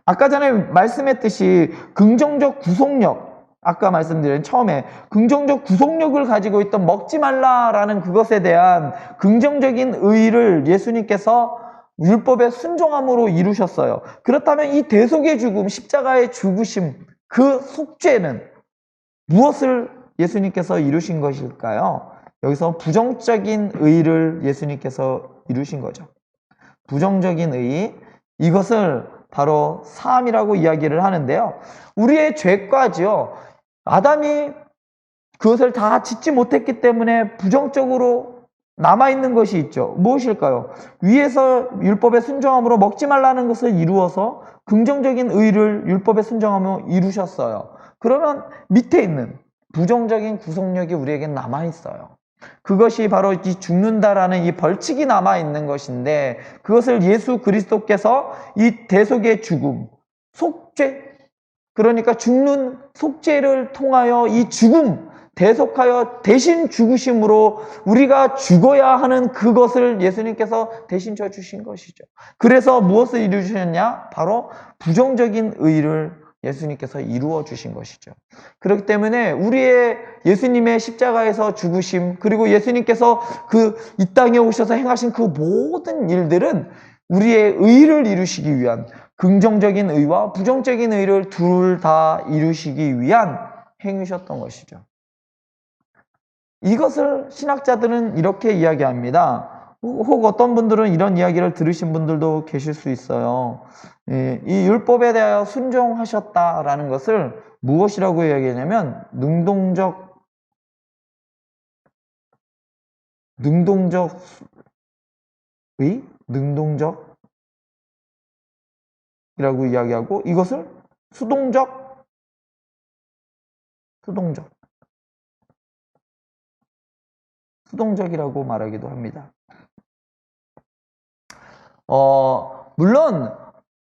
아까 전에 말씀했듯이 긍정적 구속력, 아까 말씀드린 처음에 긍정적 구속력을 가지고 있던 먹지 말라라는 그것에 대한 긍정적인 의의를 예수님께서 율법에 순종함으로 이루셨어요. 그렇다면 이 대속의 죽음, 십자가의 죽으심, 그 속죄는 무엇을 예수님께서 이루신 것일까요? 여기서 부정적인 의의를 예수님께서 이루신 거죠. 부정적인 의의, 이것을 바로 사함이라고 이야기를 하는데요. 우리의 죄까지요. 아담이 그것을 다 짓지 못했기 때문에 부정적으로 남아있는 것이 있죠. 무엇일까요? 위에서 율법에 순종함으로 먹지 말라는 것을 이루어서 긍정적인 의를 율법에 순종하며 이루셨어요. 그러면 밑에 있는 부정적인 구속력이 우리에게 남아있어요. 그것이 바로 이 죽는다라는 이 벌칙이 남아있는 것인데, 그것을 예수 그리스도께서 이 대속의 죽음, 속죄, 그러니까 죽는 속죄를 통하여 이 죽음, 대속하여 대신 죽으심으로 우리가 죽어야 하는 그것을 예수님께서 대신 져 주신 것이죠. 그래서 무엇을 이루셨냐? 바로 부정적인 의를 예수님께서 이루어 주신 것이죠. 그렇기 때문에 우리의 예수님의 십자가에서 죽으심, 그리고 예수님께서 이 땅에 오셔서 행하신 그 모든 일들은 우리의 의를 이루시기 위한, 긍정적인 의와 부정적인 의를 둘 다 이루시기 위한 행위셨던 것이죠. 이것을 신학자들은 이렇게 이야기합니다. 혹 어떤 분들은 이런 이야기를 들으신 분들도 계실 수 있어요. 이 율법에 대하여 순종하셨다라는 것을 무엇이라고 이야기하냐면 능동적 능동적이라고 이야기하고, 이것을 수동적이라고 말하기도 합니다. 물론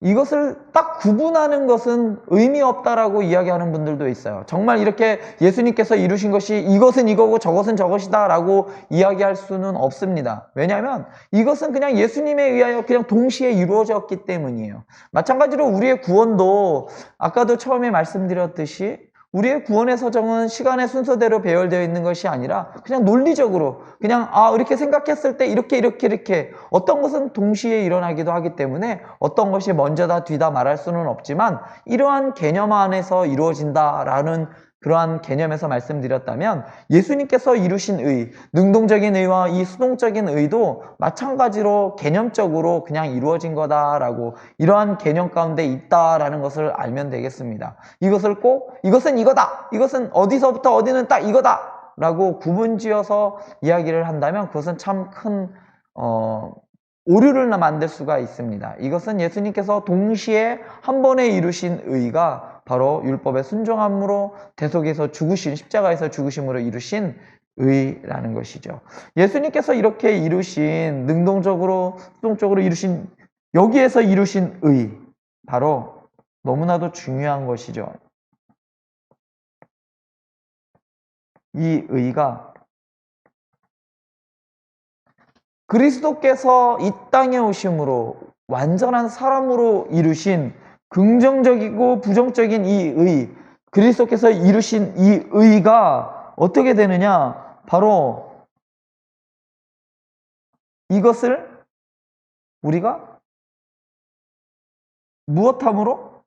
이것을 딱 구분하는 것은 의미 없다라고 이야기하는 분들도 있어요. 정말 이렇게 예수님께서 이루신 것이 이것은 이거고 저것은 저것이다 라고 이야기할 수는 없습니다. 왜냐하면 이것은 그냥 예수님에 의하여 그냥 동시에 이루어졌기 때문이에요. 마찬가지로 우리의 구원도 아까도 처음에 말씀드렸듯이 우리의 구원의 서정은 시간의 순서대로 배열되어 있는 것이 아니라 그냥 논리적으로 그냥 이렇게 생각했을 때 이렇게 어떤 것은 동시에 일어나기도 하기 때문에 어떤 것이 먼저다 뒤다 말할 수는 없지만 이러한 개념 안에서 이루어진다라는 그러한 개념에서 말씀드렸다면 예수님께서 이루신 의, 능동적인 의와 이 수동적인 의도 마찬가지로 개념적으로 그냥 이루어진 거다라고 이러한 개념 가운데 있다라는 것을 알면 되겠습니다. 이것을 꼭 이것은 이거다, 이것은 어디서부터 어디는 딱 이거다 라고 구분지어서 이야기를 한다면 그것은 참 큰 오류를 만들 수가 있습니다. 이것은 예수님께서 동시에 한 번에 이루신 의가 바로 율법의 순종함으로 대속에서 죽으신, 십자가에서 죽으심으로 이루신 의라는 것이죠. 예수님께서 이렇게 이루신, 능동적으로 수동적으로 이루신, 여기에서 이루신 의, 바로 너무나도 중요한 것이죠. 이 의가 그리스도께서 이 땅에 오심으로 완전한 사람으로 이루신 긍정적이고 부정적인 이 의, 그리스도께서 이루신 이 의가 어떻게 되느냐? 바로 이것을 우리가 무엇함으로?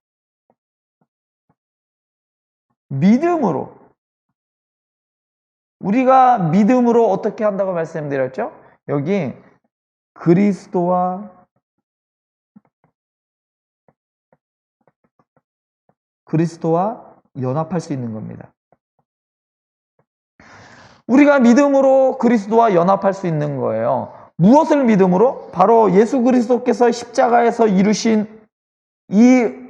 믿음으로. 우리가 믿음으로 어떻게 한다고 말씀드렸죠? 여기 그리스도와 연합할 수 있는 겁니다. 우리가 믿음으로 그리스도와 연합할 수 있는 거예요. 무엇을 믿음으로? 바로 예수 그리스도께서 십자가에서 이루신 이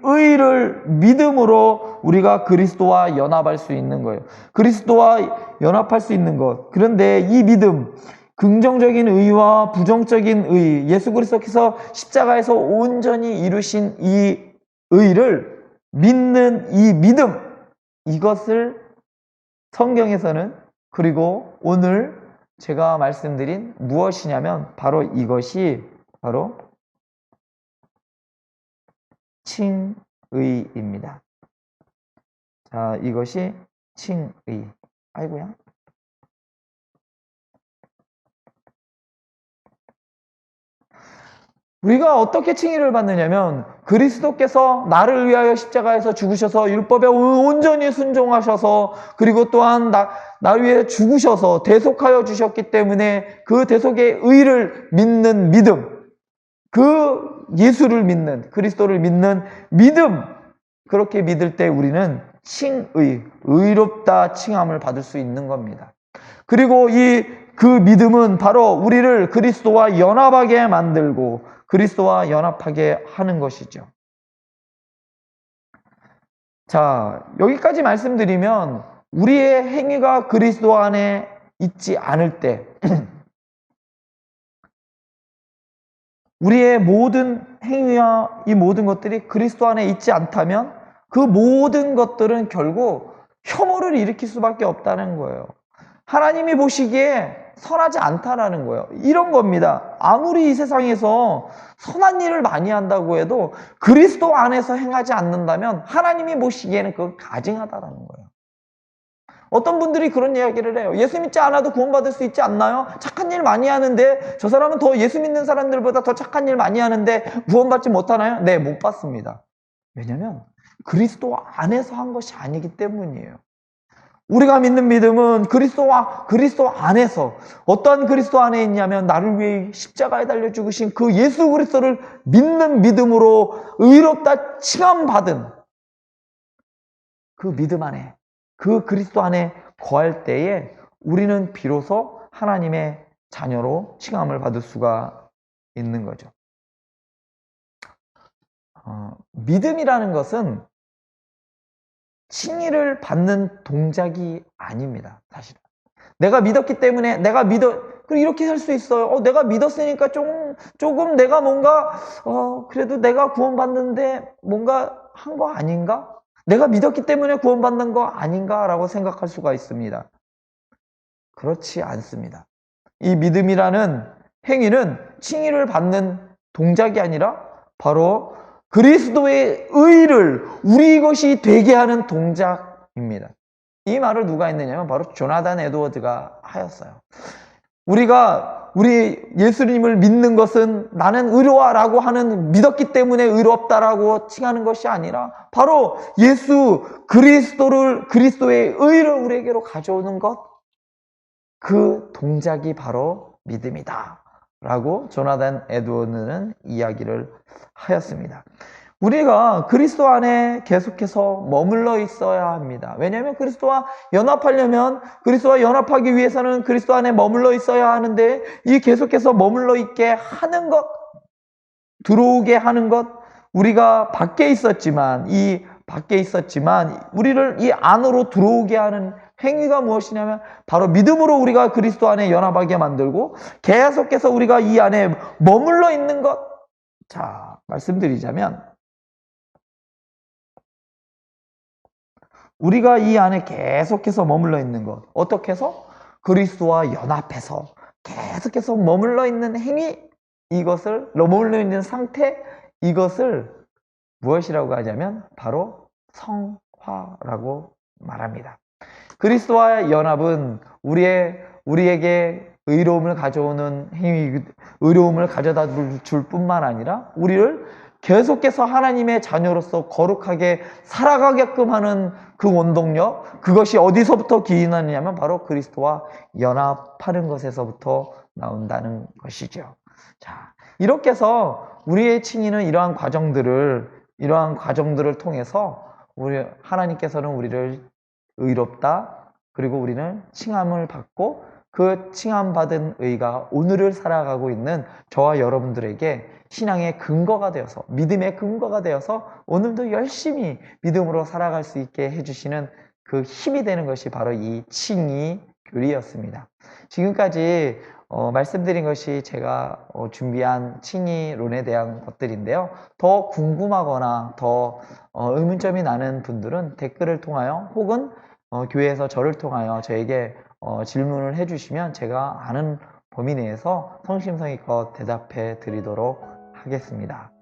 의를 믿음으로 우리가 그리스도와 연합할 수 있는 거예요. 그리스도와 연합할 수 있는 것. 그런데 이 믿음, 긍정적인 의와 부정적인 의, 예수 그리스도께서 십자가에서 온전히 이루신 이 의를 믿는 이 믿음, 이것을 성경에서는, 그리고 오늘 제가 말씀드린 무엇이냐면 바로 이것이 바로 칭의입니다. 자, 이것이 칭의. 아이고야. 우리가 어떻게 칭의를 받느냐면 그리스도께서 나를 위하여 십자가에서 죽으셔서 율법에 온전히 순종하셔서, 그리고 또한 나를 위해 죽으셔서 대속하여 주셨기 때문에 그 대속의 의를 믿는 믿음, 그 예수를 믿는, 그리스도를 믿는 믿음, 그렇게 믿을 때 우리는 칭의, 의롭다 칭함을 받을 수 있는 겁니다. 그리고 그 믿음은 바로 우리를 그리스도와 연합하게 만들고 그리스도와 연합하게 하는 것이죠. 자, 여기까지 말씀드리면 우리의 행위가 그리스도 안에 있지 않을 때 우리의 모든 행위와 이 모든 것들이 그리스도 안에 있지 않다면 그 모든 것들은 결국 혐오를 일으킬 수밖에 없다는 거예요. 하나님이 보시기에 선하지 않다라는 거예요. 이런 겁니다. 아무리 이 세상에서 선한 일을 많이 한다고 해도 그리스도 안에서 행하지 않는다면 하나님이 보시기에는 그건 가증하다라는 거예요. 어떤 분들이 그런 이야기를 해요. 예수 믿지 않아도 구원받을 수 있지 않나요? 착한 일 많이 하는데 저 사람은 더 예수 믿는 사람들보다 더 착한 일 많이 하는데 구원받지 못하나요? 네, 못 받습니다. 왜냐하면 그리스도 안에서 한 것이 아니기 때문이에요. 우리가 믿는 믿음은 그리스도 안에서, 어떠한 그리스도 안에 있냐면 나를 위해 십자가에 달려 죽으신 그 예수 그리스도를 믿는 믿음으로 의롭다 칭함받은 그 믿음 안에, 그 그리스도 안에 거할 때에 우리는 비로소 하나님의 자녀로 칭함을 받을 수가 있는 거죠. 믿음이라는 것은 칭의를 받는 동작이 아닙니다. 사실은 내가 믿었기 때문에 이렇게 할 수 있어요. 내가 믿었으니까 조금 내가 뭔가 그래도 내가 구원받는데 뭔가 한 거 아닌가? 내가 믿었기 때문에 구원받는 거 아닌가? 라고 생각할 수가 있습니다. 그렇지 않습니다. 이 믿음이라는 행위는 칭의를 받는 동작이 아니라 바로 그리스도의 의를 우리 것이 되게 하는 동작입니다. 이 말을 누가 했느냐면 바로 조나단 에드워드가 하였어요. 우리 예수님을 믿는 것은 나는 의로와라고 하는, 믿었기 때문에 의롭다라고 칭하는 것이 아니라 바로 그리스도의 의를 우리에게로 가져오는 것, 그 동작이 바로 믿음이다 라고 조나단 에드워드는 이야기를 하였습니다. 우리가 그리스도 안에 계속해서 머물러 있어야 합니다. 왜냐하면 그리스도와 연합하기 위해서는 그리스도 안에 머물러 있어야 하는데, 이 계속해서 머물러 있게 하는 것, 들어오게 하는 것, 우리가 밖에 있었지만 우리를 이 안으로 들어오게 하는 행위가 무엇이냐면 바로 믿음으로 우리가 그리스도 안에 연합하게 만들고 계속해서 우리가 이 안에 머물러 있는 것. 자, 말씀드리자면 우리가 이 안에 계속해서 머물러 있는 것, 어떻게 해서? 그리스도와 연합해서 계속해서 머물러 있는 행위, 이것을 머물러 있는 상태, 이것을 무엇이라고 하냐면 바로 성화라고 말합니다. 그리스도와 연합은 우리에게 의로움을 가져오는 행위, 의로움을 가져다 줄 뿐만 아니라 우리를 계속해서 하나님의 자녀로서 거룩하게 살아가게끔 하는 그 원동력, 그것이 어디서부터 기인하느냐면 바로 그리스도와 연합하는 것에서부터 나온다는 것이죠. 자, 이렇게 해서 우리의 칭의는 이러한 과정들을 통해서 하나님께서는 우리를 의롭다, 그리고 우리는 칭함을 받고 그 칭함받은 의가 오늘을 살아가고 있는 저와 여러분들에게 신앙의 근거가 되어서, 믿음의 근거가 되어서 오늘도 열심히 믿음으로 살아갈 수 있게 해주시는 그 힘이 되는 것이 바로 이 칭의 교리였습니다. 지금까지 말씀드린 것이 제가 준비한 칭의론에 대한 것들인데요. 더 궁금하거나 더 의문점이 나는 분들은 댓글을 통하여 혹은 교회에서 저를 통하여 저에게 질문을 해주시면 제가 아는 범위 내에서 성심성의껏 대답해 드리도록 하겠습니다.